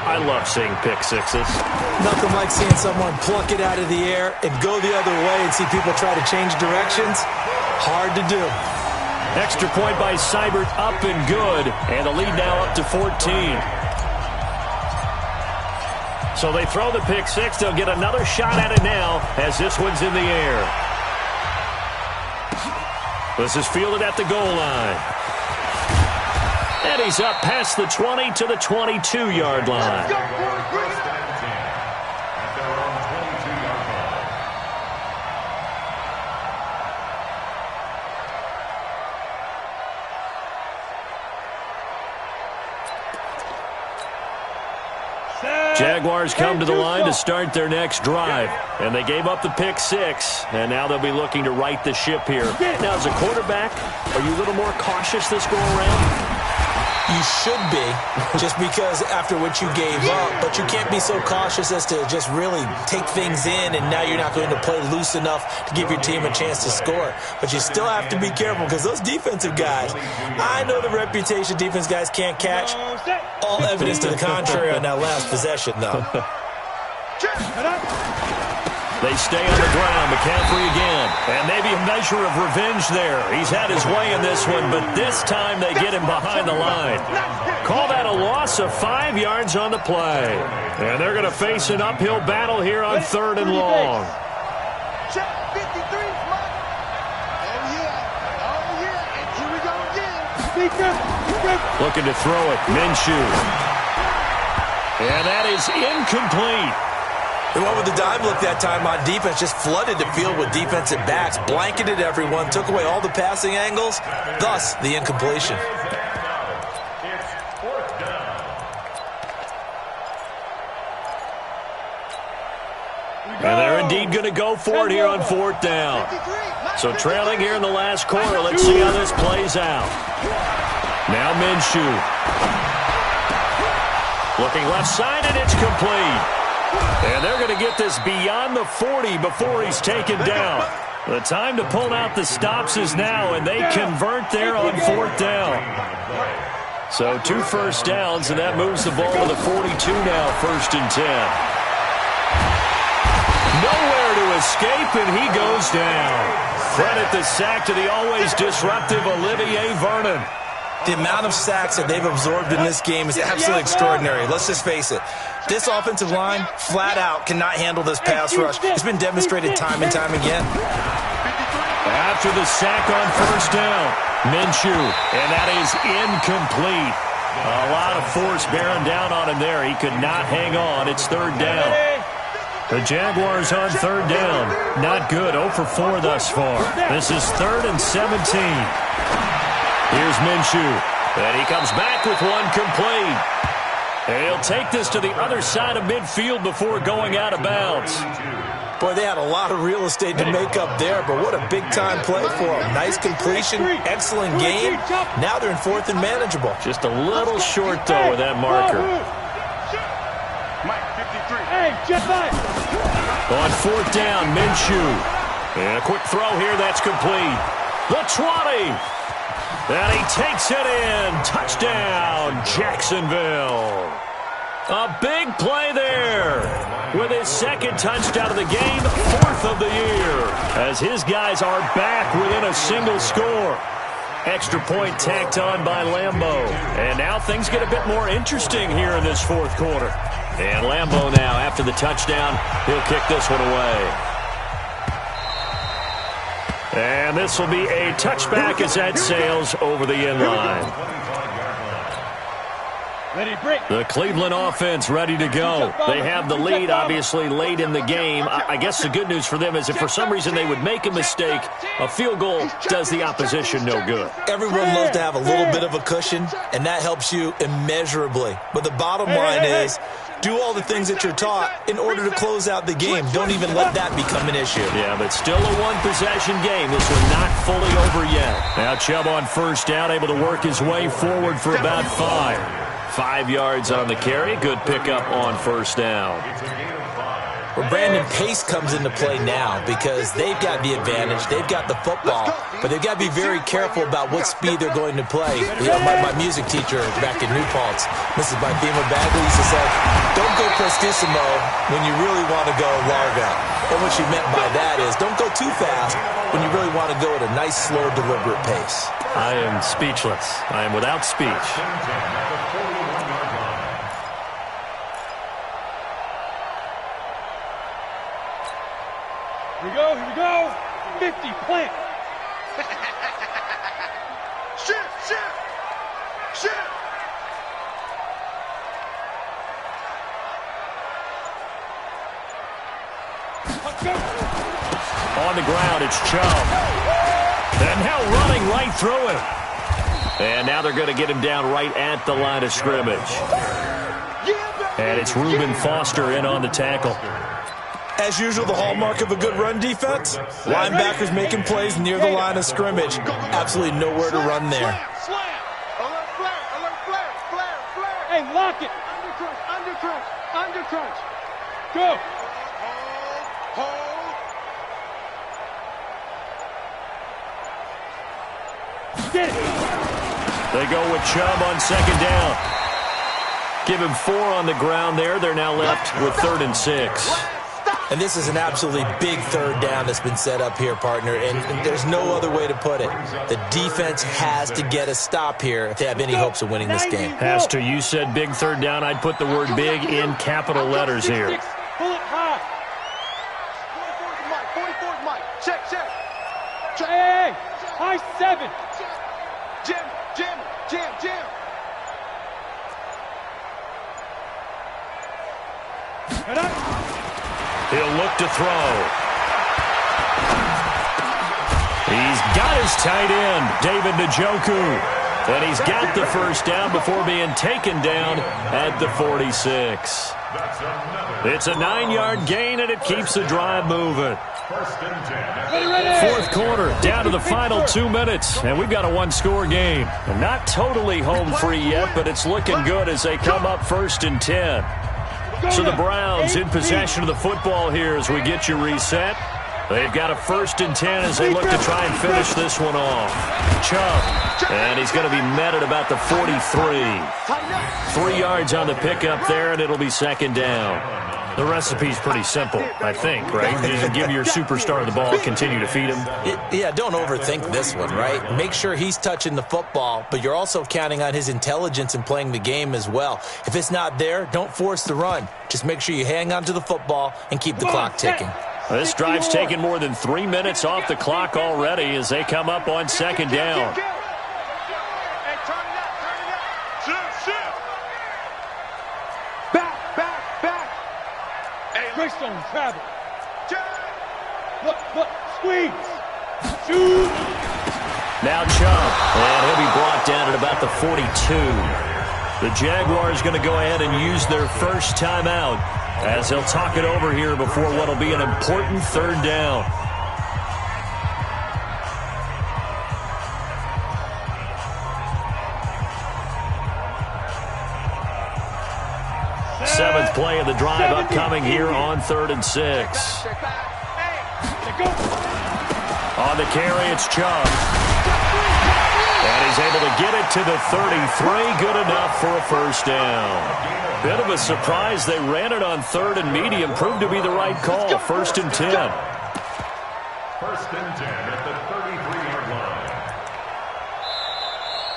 I love seeing pick sixes. Nothing like seeing someone pluck it out of the air and go the other way and see people try to change directions. Hard to do. Extra point by Seibert, up and good, and the lead now up to 14. So they throw the pick six. They'll get another shot at it now as this one's in the air. This is fielded at the goal line. And he's up past the 20 to the 22-yard line. Jaguars come to the line to start their next drive. And they gave up the pick six. And now they'll be looking to right the ship here. Now, as a quarterback, are you a little more cautious this go-around? You should be, just because after what you gave up, but you can't be so cautious as to just really take things in, and now you're not going to play loose enough to give your team a chance to score. But you still have to be careful, because those defensive guys, I know the reputation defense guys can't catch. All evidence to the contrary on that last possession, though. They stay on the ground. McCaffrey again. And maybe a measure of revenge there. He's had his way in this one, but this time they get him behind the line. Call that a loss of 5 yards on the play. And they're going to face an uphill battle here on 3rd and long. Check 53, Mike. Oh, yeah. And here we go again. Looking to throw it. Minshew. And that is incomplete. They went with the dime look that time on defense, just flooded the field with defensive backs, blanketed everyone, took away all the passing angles, thus the incompletion. And they're indeed going to go for it here on 4th down. So trailing here in the last quarter, let's see how this plays out. Now Minshew. Looking left side, and it's complete. And they're going to get this beyond the 40 before he's taken down. The time to pull out the stops is now, and they convert there on 4th down. So 2 first downs, and that moves the ball to the 42 now, 1st and 10. Nowhere to escape, and he goes down. Credit the sack to the always disruptive Olivier Vernon. The amount of sacks that they've absorbed in this game is absolutely extraordinary. Let's just face it. This offensive line, flat out, cannot handle this pass rush. It's been demonstrated time and time again. After the sack on 1st down, Minshew, and that is incomplete. A lot of force bearing down on him there. He could not hang on. It's 3rd down. The Jaguars on 3rd down. Not good. 0 for 4 thus far. This is 3rd and 17. Here's Minshew, and he comes back with one complete. And he'll take this to the other side of midfield before going out of bounds. Boy, they had a lot of real estate to make up there, but what a big-time play for them. Nice completion, excellent game. Now they're in 4th and manageable. Just a little short, though, with that marker. Mike, 53. Hey, Jeff, On 4th down, Minshew. And a quick throw here, that's complete. The 20. And he takes it in. Touchdown, Jacksonville. A big play there. With his 2nd touchdown of the game, 4th of the year. As his guys are back within a single score. Extra point tacked on by Lambeau. And now things get a bit more interesting here in this 4th quarter. And Lambeau now, after the touchdown, he'll kick this one away. And this will be a touchback as that sails over the end line. The Cleveland offense ready to go. They have the lead, obviously, late in the game. I guess the good news for them is if for some reason they would make a mistake, a field goal does the opposition no good. Everyone loves to have a little bit of a cushion, and that helps you immeasurably. But the bottom line is, do all the things that you're taught in order to close out the game. Don't even let that become an issue. Yeah, but still a one-possession game. This one not fully over yet. Now Chubb on 1st down, able to work his way forward for about 5. 5 yards on the carry. Good pickup on 1st down. Well, Brandon, pace comes into play now because they've got the advantage. They've got the football, but they've got to be very careful about what speed they're going to play. You know, my music teacher back in New Paltz, Mrs. Bifema Bagley, used to say, don't go prestissimo when you really want to go largo. And what she meant by that is don't go too fast when you really want to go at a nice, slow, deliberate pace. I am speechless. I am without speech. Here we go. 50, plant. Shift. On the ground, it's Chubb. And now running right through him. And now they're going to get him down right at the line of scrimmage. And it's Reuben Foster in on the tackle. As usual, the hallmark of a good run defense, linebackers making plays near the line of scrimmage. Absolutely nowhere to run there. Alert flag. lock it. Under crunch, under crunch, under crunch. Go. Hold. Get it. They go with Chubb on second down. Give him 4 on the ground there. They're now left with 3rd and 6. And this is an absolutely big 3rd down that's been set up here, partner, and there's no other way to put it. The defense has to get a stop here if they have any hopes of winning this game. Has to. You said big 3rd down. I'd put the word big in capital letters here. Pull it high. 44's Mike. Check. Hey, high 7. Jam. Head up. He'll look to throw. He's got his tight end, David Njoku. And he's got the first down before being taken down at the 46. It's a 9-yard gain, and it keeps the drive moving. 4th quarter, down to the final 2 minutes, and we've got a 1-score game. And not totally home free yet, but it's looking good as they come up 1st and 10. So the Browns in possession of the football here as we get you reset. They've got a 1st and 10 as they look to try and finish this one off. Chubb, and he's going to be met at about the 43. 3 yards on the pickup there, and it'll be 2nd down. The recipe's pretty simple, I think, right? You just give your superstar the ball, continue to feed him. Yeah, don't overthink this one, right? Make sure he's touching the football, but you're also counting on his intelligence in playing the game as well. If it's not there, don't force the run. Just make sure you hang on to the football and keep the clock ticking. This drive's taken more than 3 minutes off the clock already as they come up on 2nd down. Greystone travel. Look, squeeze. Shoot. Now Chubb, and he'll be brought down at about the 42. The Jaguars going to go ahead and use their first timeout as they'll talk it over here before what will be an important 3rd down. Seventh play of the drive upcoming here on 3rd and 6. On the carry, it's Chubb. And he's able to get it to the 33. Good enough for a 1st down. Bit of a surprise. They ran it on 3rd and medium. Proved to be the right call. 1st and 10. 1st and 10 at the 33-yard line.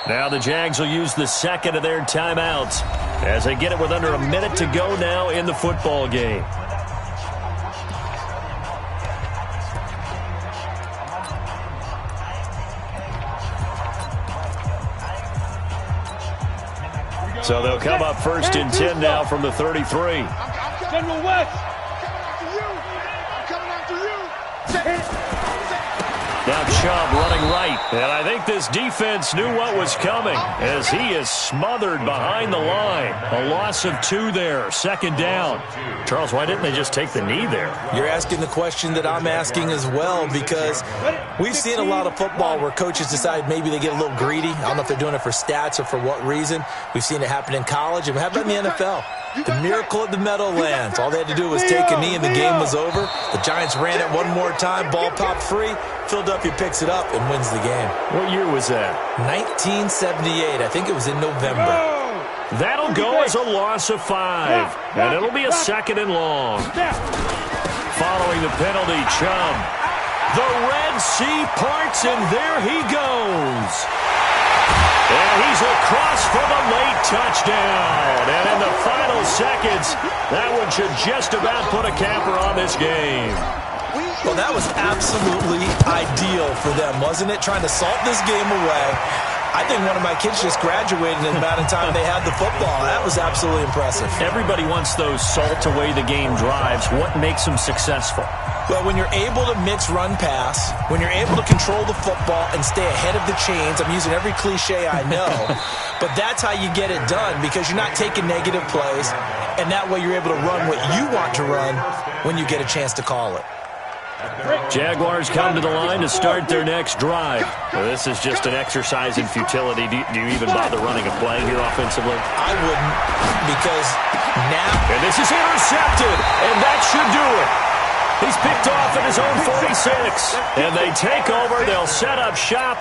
Now the Jags will use the 2nd of their timeouts as they get it with under a minute to go now in the football game. So they'll come up 1st and 10 now from the 33. General West. I'm coming after you. Now Chubb running right. And I think this defense knew what was coming as he is smothered behind the line. A loss of 2 there. 2nd down. Charles, why didn't they just take the knee there? You're asking the question that I'm asking as well, because we've seen a lot of football where coaches decide maybe they get a little greedy. I don't know if they're doing it for stats or for what reason. We've seen it happen in college and it happened in the NFL. The miracle at the Meadowlands. All they had to do was take a knee and the game was over. The Giants ran it one more time. Ball popped free. Philadelphia picks it up and wins the game. What year was that? 1978. I think it was in November. That'll go as a loss of 5. And it'll be a 2nd and long. Following the penalty, Chubb. The Red Sea parts, and there he goes. And he's across for the late touchdown. And in the final seconds, that one should just about put a capper on this game. Well, that was absolutely ideal for them, wasn't it? Trying to salt this game away. I think one of my kids just graduated in the amount of time they had the football. That was absolutely impressive. Everybody wants those salt away the game drives. What makes them successful? Well, when you're able to mix run pass, when you're able to control the football and stay ahead of the chains, I'm using every cliche I know, but that's how you get it done because you're not taking negative plays, and that way you're able to run what you want to run when you get a chance to call it. Jaguars come to the line to start their next drive. Well, this is just an exercise in futility. Do you even bother running a play here offensively? I wouldn't, because now... And this is intercepted, and that should do it. He's picked off at his own 46. And they take over. They'll set up shop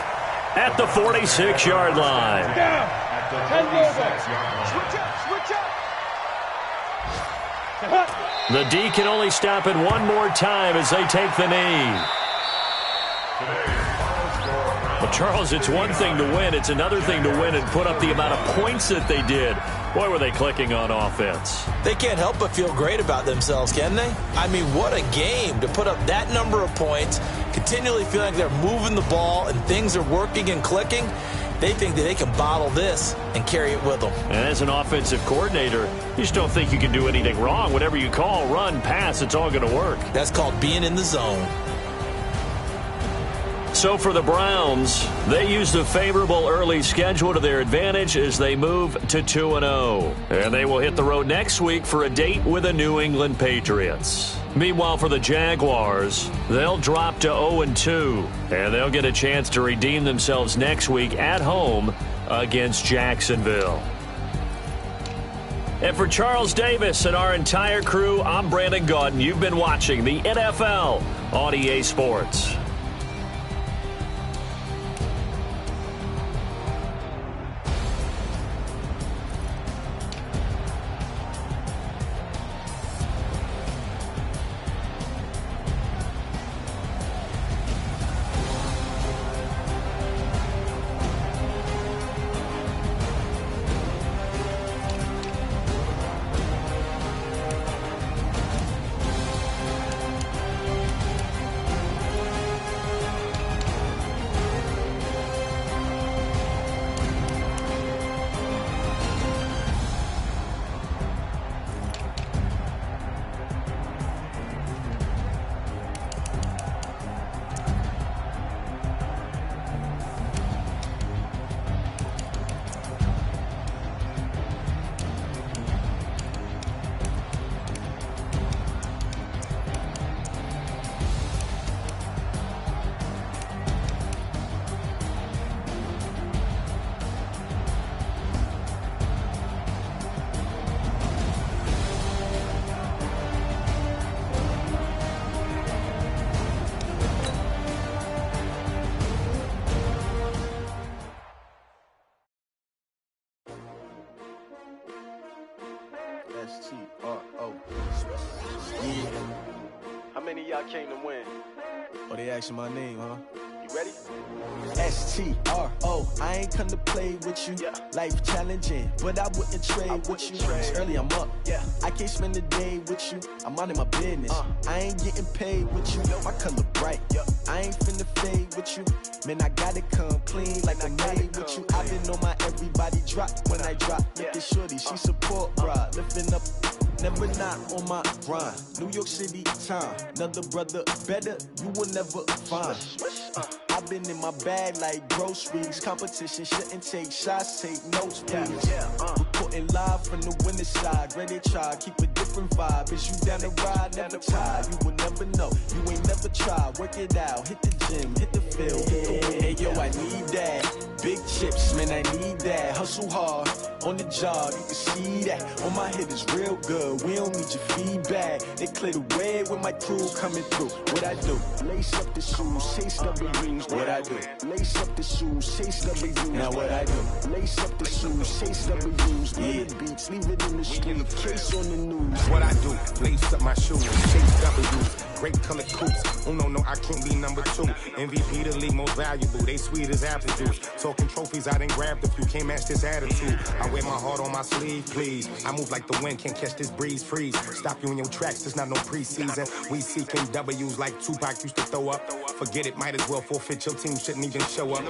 at the 46-yard line. The D can only stop it one more time as they take the knee. Well, Charles, it's one thing to win. It's another thing to win and put up the amount of points that they did. Boy, were they clicking on offense. They can't help but feel great about themselves, can they? I mean, what a game to put up that number of points, continually feeling like they're moving the ball and things are working and clicking. They think that they can bottle this and carry it with them. And as an offensive coordinator, you just don't think you can do anything wrong. Whatever you call, run, pass, it's all going to work. That's called being in the zone. So for the Browns, they used a favorable early schedule to their advantage as they move to 2-0. And they will hit the road next week for a date with the New England Patriots. Meanwhile, for the Jaguars, they'll drop to 0-2. And they'll get a chance to redeem themselves next week at home against Jacksonville. And for Charles Davis and our entire crew, I'm Brandon Gaudin. You've been watching the NFL on EA Sports. S-T-R-O. Yeah. How many of y'all came to win? Oh, they asking my name, huh? You ready? S-T-R-O. I ain't come to play with you. Yeah. Life challenging, but I wouldn't trade with you. It's early, I'm up. Yeah. I can't spend the day with you. I'm out of my business. I ain't getting paid with you. My color bright. I ain't finna fade with you. Man, I gotta come clean like I made with you. I been on my everybody drop when I drop. Look at shorty, she support, bruh. Lifting up, never not on my grind. New York City time, another brother better, you will never find. I've been in my bag like groceries. Competition shouldn't take shots, take notes, please. Reporting live from the winning side. Ready to try, keep a different vibe. Is you down the ride, never tired. You will never know, you ain't never tried. Work it out, hit the gym, hit the field. Hey yo, I need that. Big chips, man, I need that. Hustle hard, on the job, you can see that. On my head is real good, we don't need your feedback. They clear the way with my crew coming through. What I do? Lace up the shoes, chase W's. What I do? Lace up the shoes, chase W's. Now what I do? Lace up the shoes, chase W's. Yeah, beats, leave it in the street, case on the news. What I do? Lace up my shoes, chase W's. Great color coops. Oh no, I can't be number 2. MVP the league most valuable. They sweet as apple juice. Talking trophies, I done grabbed a few. Can't match this attitude. I wear my heart on my sleeve, please. I move like the wind, can't catch this breeze. Freeze. Stop you in your tracks. There's not no preseason. We seeking W's like Tupac used to throw up. Forget it, might as well forfeit. Your team shouldn't even show up.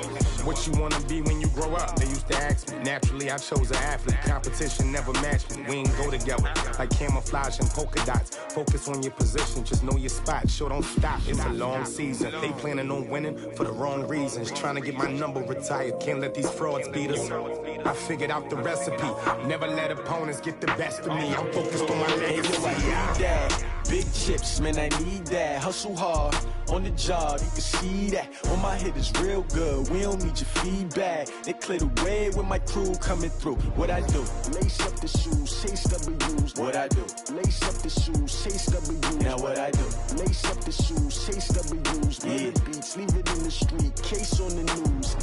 What you wanna be when you grow up? They used to ask me. Naturally, I chose an athlete. Competition never matched me. We ain't go together like camouflage and polka dots. Focus on your position, just know your spot. Sure, don't stop. It's a long season. They planning on winning for the wrong reasons. Trying to get my number retired. Can't let these frauds beat us. I figured out the recipe. Never let opponents get the best of me. I'm focused on my legacy. I need that. Big chips, man, I need that. Hustle hard on the job, you can see that. On my hit is real good. We don't need your feedback. They clear the way with my crew coming through. What I do? Lace up the shoes, chase W's. What I do? Lace up the shoes, chase W's. Now what I do? Lace up the shoes, chase W's. Yeah. The beats, leave it in the street. Case on the news.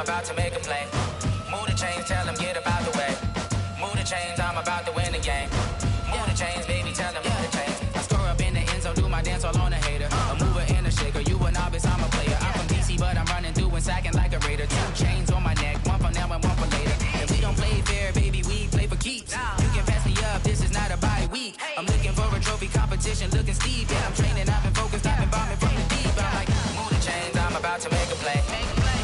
About to make a play. Move the chains, tell them get up out the way. Move the chains, I'm about to win the game. Move the chains, baby, tell them move the chains. I score up in the end zone, do my dance all on a hater. A mover and a shaker, you a novice, I'm a player. I'm from DC, but I'm running through and sacking like a raider. 2 chains on my neck, one for now and one for later. If we don't play fair, baby, we play for keeps. You can pass me up, this is not a bye week. I'm looking for a trophy competition, looking steep. Yeah, I'm training, I've been focused, I've been bombing from the deep. But I'm like, move the chains, I'm about to make a play.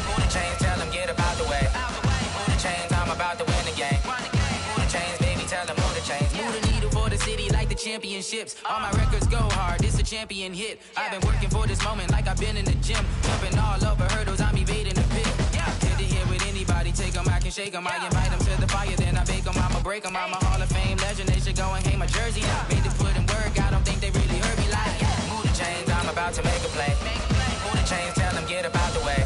Move the chains, tell them get up out the way. Move the chains, I'm about to win the game. Move the chains, baby, tell them move the chains. Move the needle for the city like the championships. All my records go hard, this a champion hit. I've been working for this moment like I've been in the gym. Jumping all over hurdles, I'm evading the pit. Hit it here with anybody, take them, I can shake them. I invite them to the fire, then I bake them, I'ma break them. I'm a Hall of Fame legend, they should go and hang my jersey. Made to put in work, I don't think they really heard me like. Move the chains, I'm about to make a play. Move the chains, tell them get up out the way.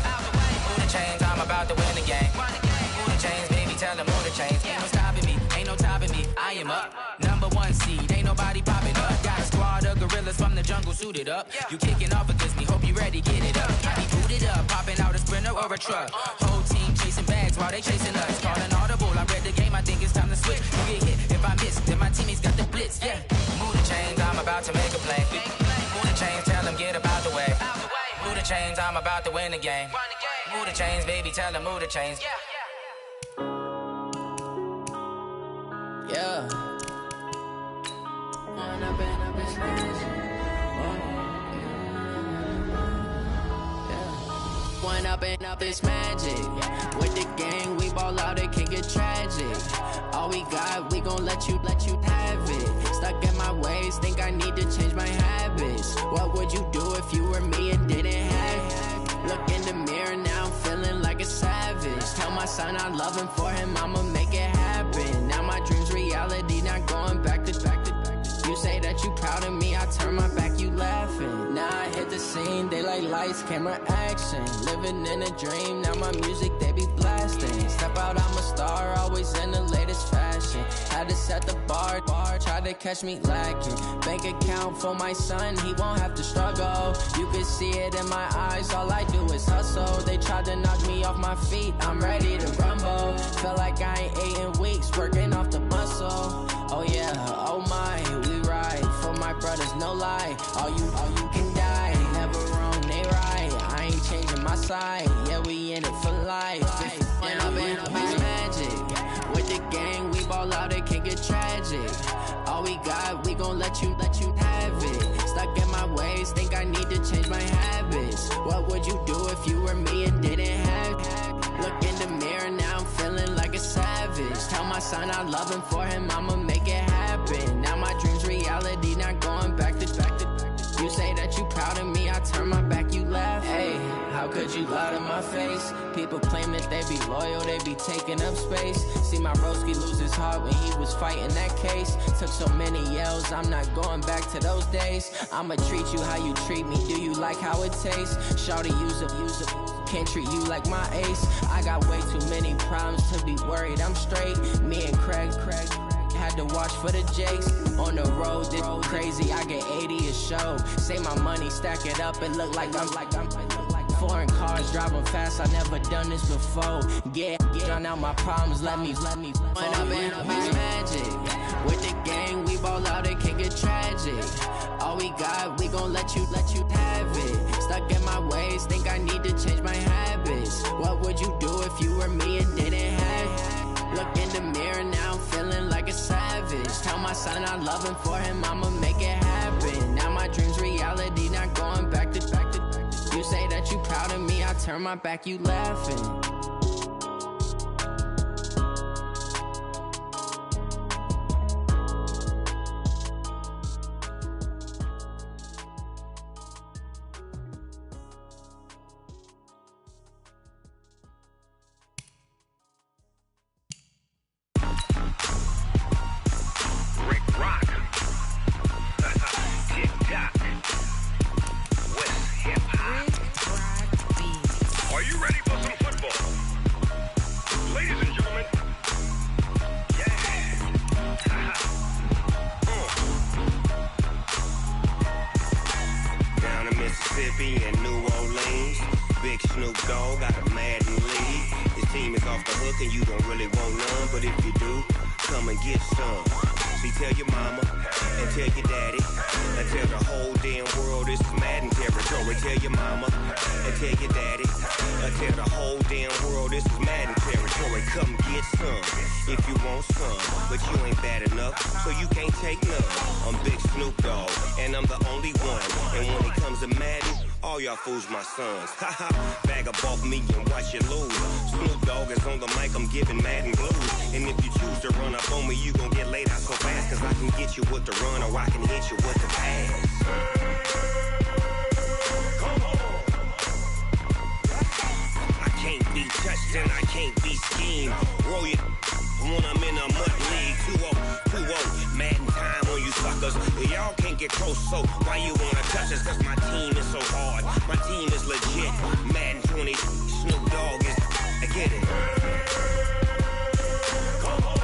Move the chains, I'm about to win the game. Move the chains, baby, tell them move the chains. Ain't no stopping me, ain't no topping me. I am up, #1 seed, ain't nobody popping up. Got a squad of gorillas from the jungle suited up. You kicking off against me, hope you ready, get it up. I be booted up, popping out a sprinter or a truck. Whole team chasing bags while they chasing us. Calling audible, I read the game, I think it's time to switch. You get hit if I miss, then my teammates got the blitz. Yeah, move the chains, I'm about to make a play. Move the chains, tell them get up out the way. Move the chains, I'm about to win the game. Move the chains, baby, tell them move the chains. Yeah. One up and up is magic. With the gang, we ball out, it can get tragic. All we got, we gon' let you have it. Stuck in my ways, think I need to change my habits. What would you do if you were me and didn't have it? Look in the mirror, now I'm feeling like a savage. Tell my son I love him, for him I'ma make it happen. Now my dream's reality, not going back to. You say that you proud of me, I turn my back, you laughing. Now I hit the scene, they like lights, camera, action. Living in a dream, now my music, they be blasting. Step out, I'm a star, always in the latest fashion. Had to set the bar, try to catch me lacking. Bank account for my son, he won't have to struggle. You can see it in my eyes, all I do is hustle. They tried to knock me off my feet, I'm ready to rumble. Feel like I ain't ate in weeks, working off the muscle. Oh yeah, oh my, we ride for my brothers, no lie. All you can die, never wrong, they right. I ain't changing my side, yeah, we in it for life. When up and up is magic. With the gang, we ball out, it can get tragic. All we got, we gon' let you have it. Stuck in my ways, think I need to change my habits. What would you do if you were me and didn't have it? Look in the mirror, now I'm feeling like a savage. Tell my son I love him, for him I'ma make it happen. Now my dream's reality, not going back to. You say that you proud of me, I turn my back, you laugh. Hey, how could you lie to my face? People claim that they be loyal, they be taking up space. See my broski lose his heart when he was fighting that case. Took so many yells, I'm not going back to those days. I'ma treat you how you treat me, do you like how it tastes? Shawty, use it, can't treat you like my ace. I got way too many problems to be worried, I'm straight. Me and Craig had to watch for the Jakes. On the road, this crazy, I get 80 a show. Say my money, stack it up, it look like I'm foreign cars, driving fast, I never done this before. Get drown out my problems, let me When up and up is magic. With the gang, we ball out, it can get tragic. All we got, we gon' let you have it. Stuck in my ways, think I need to change my habits. What would you do if you were me and didn't have it? loving for him, I'ma make it happen. Now my dreams reality, not going back to. You say that you proud of me, I turn my back, you laughing. Fools my sons. Haha, bag up off me and watch you lose. Snoop Dogg is on the mic, I'm giving Madden blues. And if you choose to run up on me, you gon' get laid out so fast. Cause I can get you with the run or I can hit you with the pass. Come on. I can't be touched and I can't be schemed. Roll you when I'm in a mud league. 2-0, Madden time on you suckers. Y'all can't get close, so why you wanna touch us? Cause my team is so hard. My team is legit. Madden 20, Snoop Dogg is. I get it. Come on.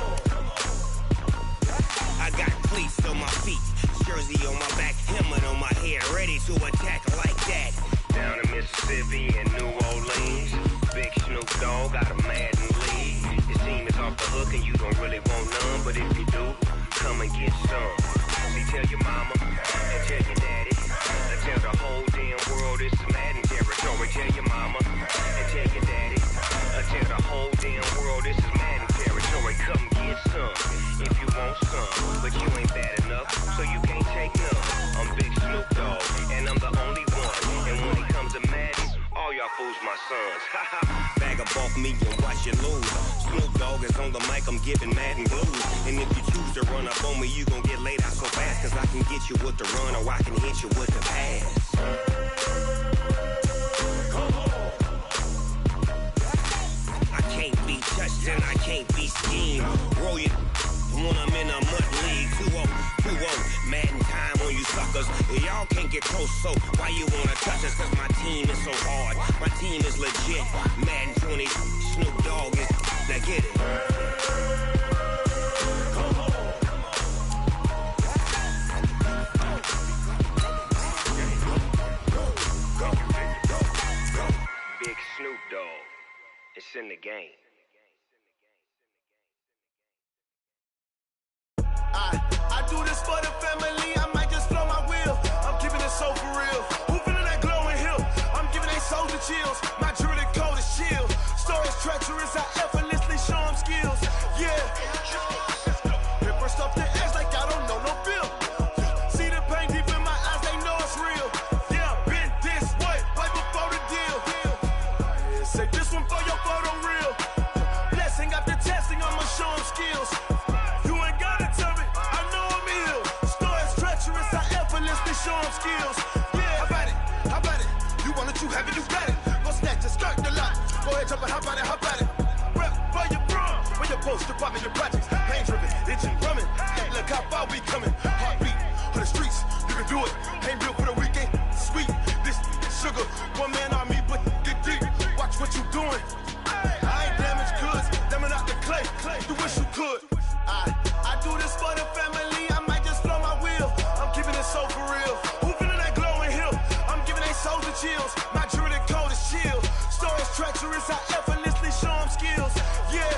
I got cleats on my feet, jersey on my back, helmet on my head, ready to attack like that. Down in Mississippi and New Orleans, big Snoop Dogg got a Madden lead. Your team is off the hook and you don't really want none, but if you do, come and get some. See, tell your mama and tell your daddy. Tell the whole damn world this is Madden territory. Tell your mama and tell your daddy. Tell the whole damn world this is Madden territory. Come get some if you want some, but you ain't bad enough, so you can't take none. I'm Big Snoop Dogg, and I'm the only one. And when it comes to Madden, all y'all fools my sons. Bag up off me and watch you lose. Snoop Dogg is on the mic, I'm giving Madden blues. And if you choose to run up on me, you gon' get laid out so fast. Cause I can get you with the run or I can hit you with the pass. Come on. I can't be touched and I can't be schemed. Roll you when I'm in a mud league. 2-0, Madden time on you suckers. Y'all can't get close, so why you wanna touch us? Cause my team is so hard. My team is legit. Madden 20, Snoop Dogg is. Now get it. Come on. Big Snoop Dogg. It's in the game. I do this for the family, I might just blow my wheel. I'm keeping it so for real. Who feeling that glowing hill? I'm giving they soldier chills. My jewelry code is chill. Stories treacherous, I effortlessly show them skills. Yeah. Hit first off the edge like I don't know no bill. See the pain deep in my eyes, they know it's real. Yeah, been this way, way before the deal. Say this one for your photo reel. Blessing after testing, I'ma show them skills. Show them skills. Yeah, how about it? How about it? You want it, you have it, you got it. Go snatch it, skirt the lot. Go ahead, jump it, how about it? How about it? Rep where you from? Where you post, department, your projects. Pain driven, itching, drumming. Hey, look how far we coming. Heartbeat on the streets, you can do it. Ain't built for the weekend. Sweet, this sugar. One man army, but get deep. Watch what you doing. I ain't damaged goods, damn out the clay. You wish you could. I do this for the family. I might just blow my wheel. I'm keeping it so for real. Who feeling that glowing hill? I'm giving they soldier chills. My jewelry code is chill. Stories treacherous, I effortlessly show them skills. Yeah.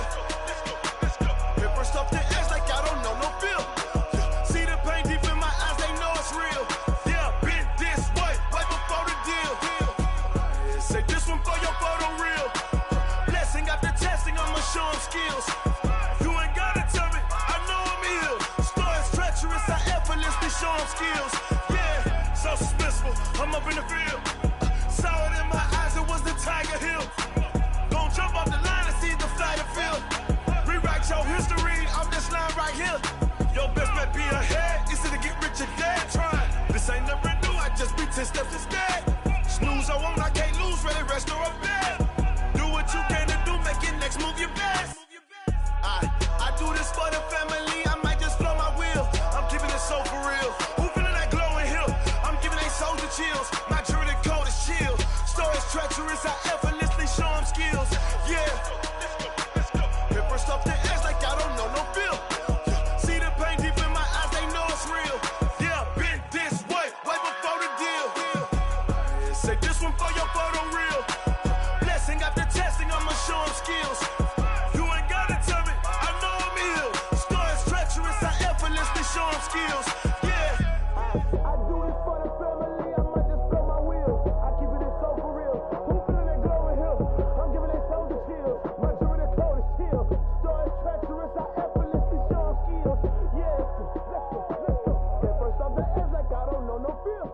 Hit first off the edge like I don't know no bill. See the pain deep in my eyes, they know it's real. Yeah, been this way, way before the deal. Say this one for your photo reel. Blessing after testing, I'ma show them skills. You ain't gotta tell me, I know I'm ill. Stories treacherous, I I'm up in the field. Saw it in my eyes, it was the Tiger Hill. Gon' jump off the line and see the fly the field. Rewrite your history off this line right here. Your best bet be ahead, easy to get rich or dead trying. This ain't never new, I just be 10 steps instead. Snooze, I won't, I can't lose, ready, rest or a bed. Do what you can to do, make your next move your best. I do this for the family, I might just blow my wheel. I'm keeping it so for real. Who feeling that glowing hill? I'm giving they souls the chills. My jewelry code is chill. Stories treacherous, I effortlessly show them skills. Yeah. Hit first off the edge like I don't know no feel. See the pain deep in my eyes, they know it's real. Yeah, been this way before the deal. Say this one for your photo reel. Blessing after testing, I'ma show them skills. You ain't gotta tell me, I know I'm ill. Stories treacherous, I effortlessly show them skills. Yeah. I do this for the family, I might just blow my wheel. I keep it so for real. Who feeling that glowing hill? I'm giving they souls the chills. My jewelry code is chill. Stories treacherous, I effortlessly show them skills. Yeah. Let's go. Get first off the edge like I don't know no feel.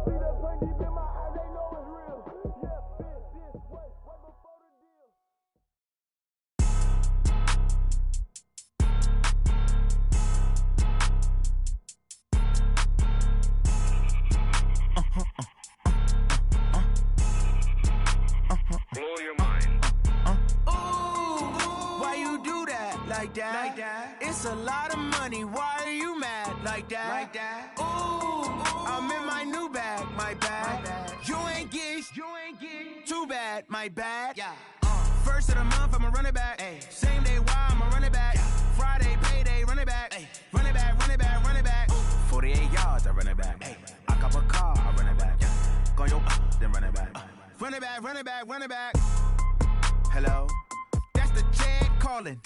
See that pain deep in my eyes, they know it's real. Yeah, been this way before the deal. Blow your mind. Why you do that like that? It's a lot of money. Why are you mad like that? Ooh, I'm in my new bag, my bad. You ain't get too bad, my bad. Yeah. First of the month, I'ma run it back. Same day, why I'ma run it back. Friday, payday, run it back. Run it back, run it back, run it back. 48 yards, I run it back. I cop a car, I run it back. Go yo, then run it back. Run it back, run it back, run it back. Hello? That's the jag calling.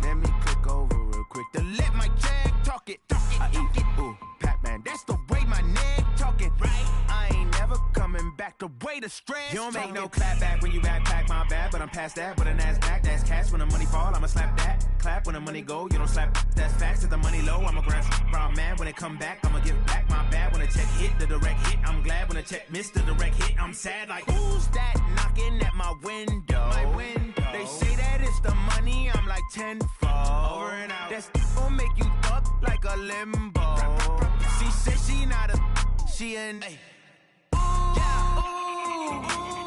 Let me click over real quick to let my jag talk it. I eat it, ooh, Pac-Man. That's the way my neck talking. Right? I ain't never coming back the way the stress. You don't make no clap back when you backpack, my bad. But I'm past that, but a NASDAQ, that's cash. When the money fall, I'ma slap that. Clap when the money go, you don't slap. That's facts. If the money low, I'ma grab brown man. When it come back, I'ma give back my bad. When the check hit, the direct hit. I'm glad when the check missed the direct hit. I'm sad like, who's that knocking at my window? My window. They say that it's the money, I'm like tenfold. Over and out. That's gon' make you up like a limbo. She said she not a, she an.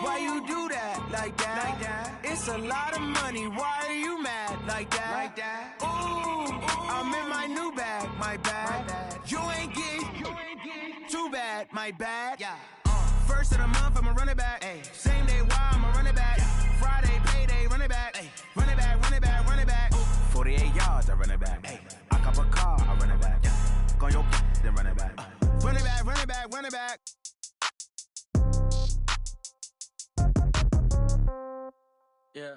Why you do that like that? It's a lot of money. Why are you mad like that? Ooh, I'm in my new bag, my bad. You ain't get too bad, my bad. Yeah. First of the month, I'ma run it back. Same day, why I'ma run it back. Friday, payday, run it back. Run it back, run it back, run it back. 48 yards, I run it back. I cop a car, I run it back. Go yo, then run it back. Run it back, run it back, run it back. Yeah.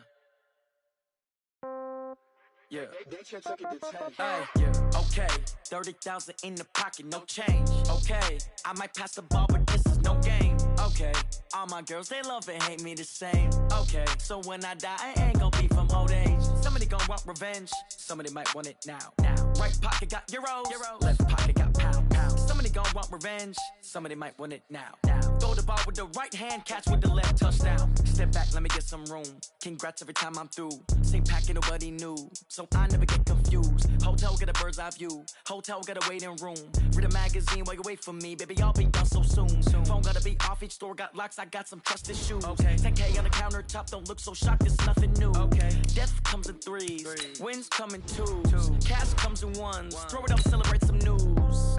Yeah. Hey, yeah. Okay, 30,000 in the pocket, no change. Okay, I might pass the ball, but this is no game. Okay, all my girls, they love and hate me the same. Okay, so when I die, I ain't gon' be from old age. Somebody gon' want revenge, somebody might want it now. Right pocket got euros, left pocket got pound. Somebody gon' want revenge, somebody might want it now. Throw the ball with the right hand, catch with the left, touchdown. Step back, let me get some room. Congrats every time I'm through. Same packet, nobody knew, so I never get confused. Hotel get a bird's eye view, hotel got a waiting room. Read a magazine while you wait for me, baby, I'll be done so soon. Phone gotta be off, each store got locks, I got some trusted shoes. 10K on the countertop, don't look so shocked, it's nothing new. Death comes in threes, wins come in twos, cash comes in ones. Throw it up, celebrate some news.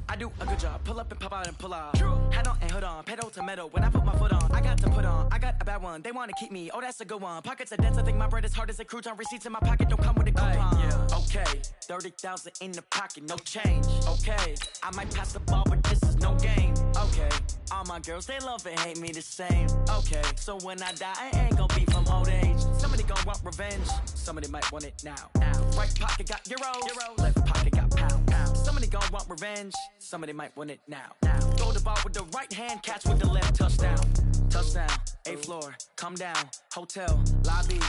I do a good job, pull up and pop out and pull out. Head on and hood on, pedal to metal. When I put my foot on, I got to put on. I got a bad one, they wanna keep me. Oh, that's a good one. Pockets are dense, I think my bread is hard as a crouton. Receipts in my pocket don't come with a coupon. Okay, 30,000 in the pocket, no change. Okay, I might pass the ball, but this is no game. Okay, all my girls, they love and hate me the same. Okay, so when I die, I ain't gon' be from old age. Somebody gon' want revenge, somebody might want it now. Right pocket got euros, left pocket got pound. Somebody gon' want revenge, somebody might want it now. Throw the ball with the right hand, catch with the left, touchdown. Touchdown, 8th floor, come down, hotel, lobby.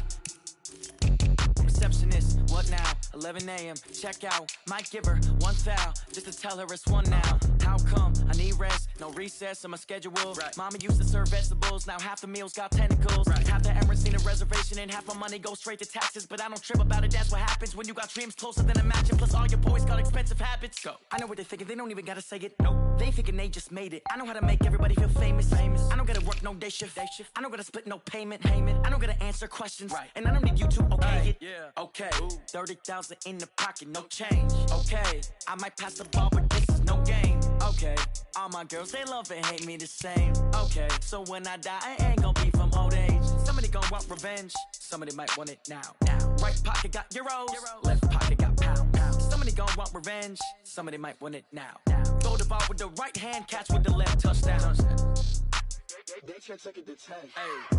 Receptionist, what now? 11 a.m., check out, might give her one foul, just to tell her it's one now. How come? I need rest, no recess in my schedule. Right. Mama used to serve vegetables, now half the meals got tentacles. Right. Half the Emirates need a reservation and half my money goes straight to taxes. But I don't trip about it, that's what happens when you got dreams closer than a match. Plus all your boys got expensive habits. Go. I know what they're thinking, they don't even gotta say it. No, they thinking they just made it. I know how to make everybody feel famous. I don't gotta work no day shift. I don't gotta split no payment. I don't gotta answer questions. Right. And I don't need you to okay it. Yeah. Okay. 30,000 in the pocket, no change. Okay. I might pass the ball, but this is no game. Okay. All my girls, they love and hate me the same. Okay. So when I die, I ain't gonna be from old age. Somebody gon' want revenge. Somebody might want it now. Right pocket got euros. Left pocket got pound. Somebody gon' want revenge. Somebody might want it now. Throw the ball with the right hand, catch with the left, touchdown. They can't take it to 10. Hey.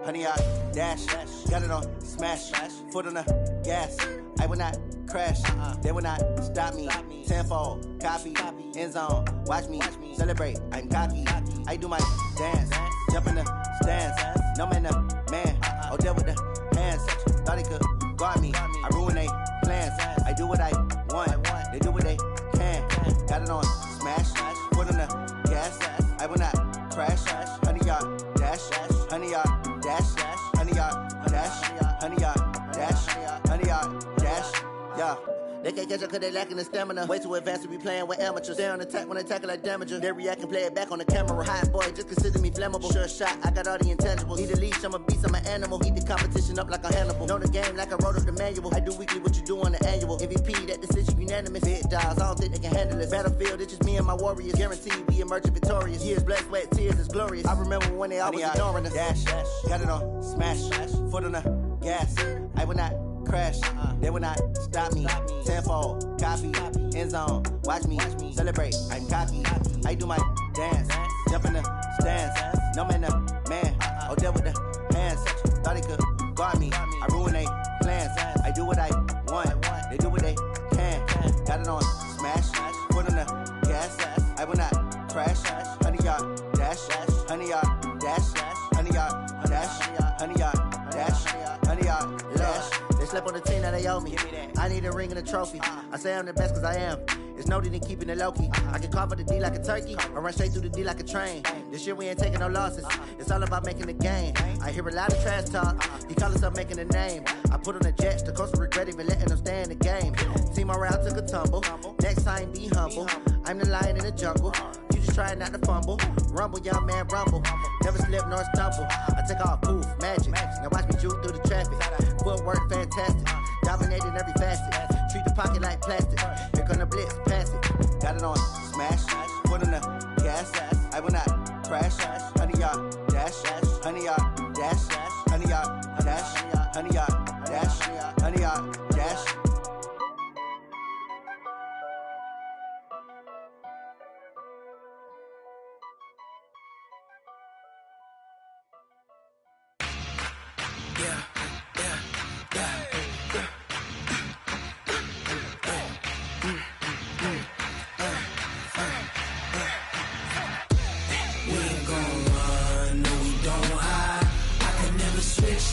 Honey, I dash, got it on smash, foot on the gas. I will not crash, they will not stop me. Tenfold, copy, end zone, watch me celebrate. I'm cocky, I do my dance, jump in the stands. No man, the man, oh, deal with the hands. Thought he could guard me, I ruin they plans. I do what I want, they do what they can. Got it on smash, foot on the gas. I will not crash, honey, y'all dash, honey, y'all dash, honey, y'all dash, honey, y'all dash, honey, y'all dash, yeah. They can't catch up cause they lacking the stamina. Way too advanced to be playing with amateurs. Stay on attack when they tackle like damager. They react and play it back on the camera. Hot boy, just consider me flammable. Sure shot, I got all the intangibles. Need a leash, I'm a beast, I'm an animal. Heat the competition up like a Hannibal. Know the game like I wrote up the manual. I do weekly what you do on the annual. MVP, that decision unanimous. Big dogs, I don't think they can handle this. Battlefield, it's just me and my warriors. Guaranteed we emerging victorious. Years, blood, sweat, tears, it's glorious. I remember when they always ignoring us. Dash, got it on, smash, foot on the gas. I will not crash, they will not stop me. Tenfold, copy, end zone, watch me celebrate. I'm cocky, I do my dance, jump in the stands. No man, man, oh there with the hands. Thought he could guard me, I ruin they plans. I do what I want, they do what they can. Got it on, smash, foot on the gas. I will not crash, 100-yard dash, 100-yard dash, 100-yard dash, 100-yard dash, 100-yard dash. They slept on the team that they owe me. I need a ring and a trophy. I say I'm the best cause I am. It's noted in keeping it low-key. I can carve for the D like a turkey, or run straight through the D like a train. This year we ain't taking no losses. It's all about making the game. I hear a lot of trash talk. He call himself making a name. I put on the Jets. The coach will regret even letting them stay in the game. Team morale took a tumble. Next time be humble. I'm the lion in the jungle. You just trying not to fumble. Rumble, young man, rumble. Never slip nor stumble. I take off, poof, magic. Now watch me juke through the traffic. Footwork fantastic. Dominating every facet. Treat the pocket like plastic. Here come the blitz, pass it. Got it on, smash. Foot on the gas. I will not crash. 100-yard dash. 100-yard dash. 100-yard dash. 100-yard dash. 100-yard dash.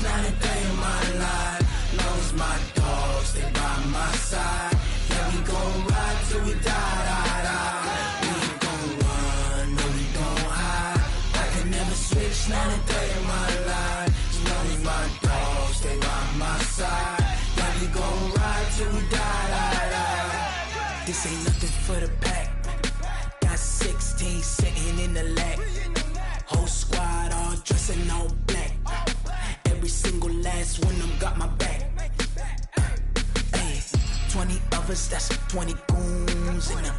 Not a day in my life. Long as my dogs, they by my side. Yeah, we gon' ride till we die. We ain't gon' run, no, we don't hide. I can never switch, not a day in my life. As long as my dogs, they by my side. Yeah, we gon' ride till we die. This ain't nothing for the pack. Got 16 sitting in the lap. Whole squad all dressing all black. Every single last one of them got my back. Hey, 20 of us, that's 20 goons. And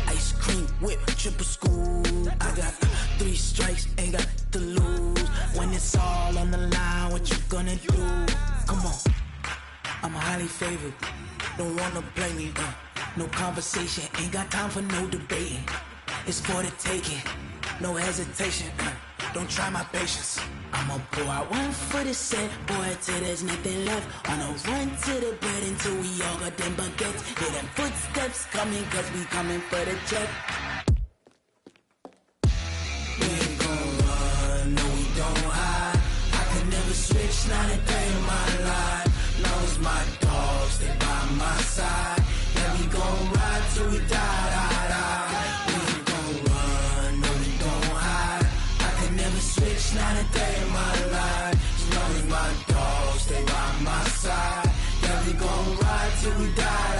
ice cream whip, triple scoop. I got 3 strikes, ain't got to lose. When it's all on the line, what you gonna do? Come on, I'm highly favored. Don't wanna blame me, no conversation. Ain't got time for no debating. It's for the taking, no hesitation. Don't try my patience. I'ma pour out one for the set, boy, till there's nothing left. On a run to the bread until we all got them baguettes. Hear them footsteps coming, cause we coming for the check. We ain't gon' run, no, we don't hide. I can never switch, not a day in my life. Long as my dogs, they by my side. Yeah, we gon' ride till we die. We ain't gon' run, no, we don't hide. I can never switch, not a day in my life. As long as my dogs stay by my side. Yeah, we gon' ride till we die.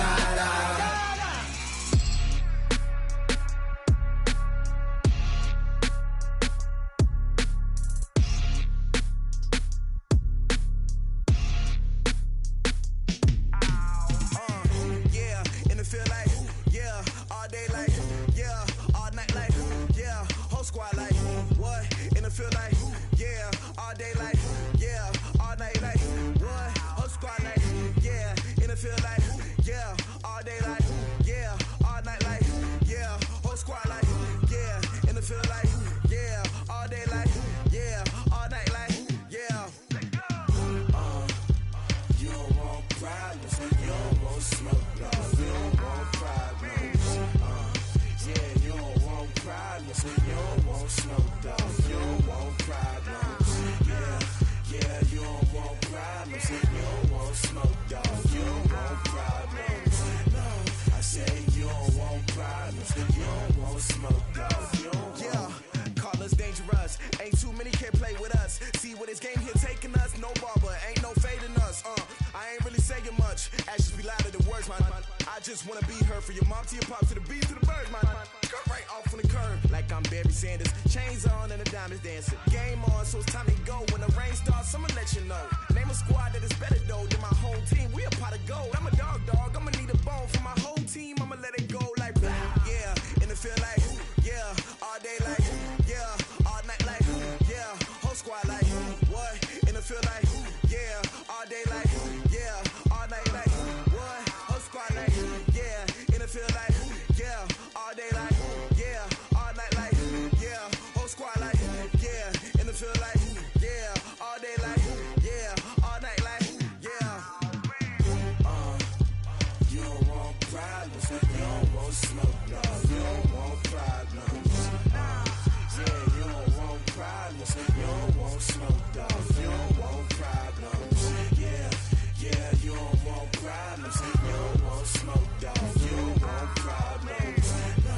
Yeah, in the field like, yeah, all day like, yeah, all night like, yeah, whole squad like, what? In the field like, yeah, all day like, yeah, all night like, what? Whole squad like, yeah, in the field like, yeah, all day like, yeah, all night like, yeah, whole squad like, yeah, in the field like, yeah, all day like, yeah, all night like, yeah. You don't want problems, you don't want smoke, dog. You don't want problems. Yeah, you don't want problems, you don't want smoke, dog. You don't want problems. Yeah, you don't want problems, you don't want smoke, dog. You don't want problems. No, I say you don't want problems, you don't want smoke, dog. You don't Yeah, call us dangerous. Ain't too many can play with us. See what this game here taking us. No barber, ain't no fading us. I ain't really saying much. Actions be louder than words, man. I just wanna be her, for your mom to your pop to the beat to the birds, man. Cut right off on the curb, like I'm Barry Sanders. Chains on and the diamonds dancing. Game on, so it's time to go. When the rain starts, I'ma let you know. Name a squad that is better though than my home team. We a pot of gold. I'm a dog. I'ma need a bone for my whole team. I'ma let it go like blah. Yeah, and it feel like yeah, all day like yeah, all night like yeah, whole squad like what? And it feel like yeah, all day like yeah, all night like what? Whole squad like yeah, and it feel like yeah, all day like yeah, all night like yeah, whole squad like yeah, and it feel like yeah, all day like yeah, all night like yeah. You don't want problems, you don't want smoke, no, you don't want problems. Yeah, you don't want problems, you don't want smoke, dog, you don't want problems. Yeah, you don't want problems, you don't want smoke, dog, you don't want problems. No,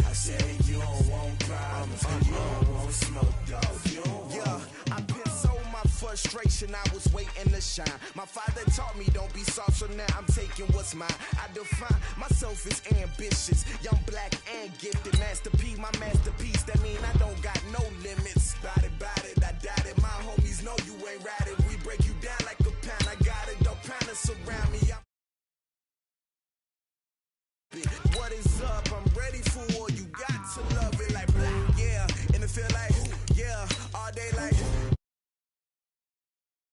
I said you don't want problems, you don't want smoke, dog, you don't want. Yeah, I've been so my frustration, I was waiting to shine. My father taught me don't be soft, so now I'm taking what's mine. I define myself as ambitious, young, black, and gifted. Master P, my masterpiece, that mean I don't got no limits. Bout it, I doubt it, my homies know you ain't right.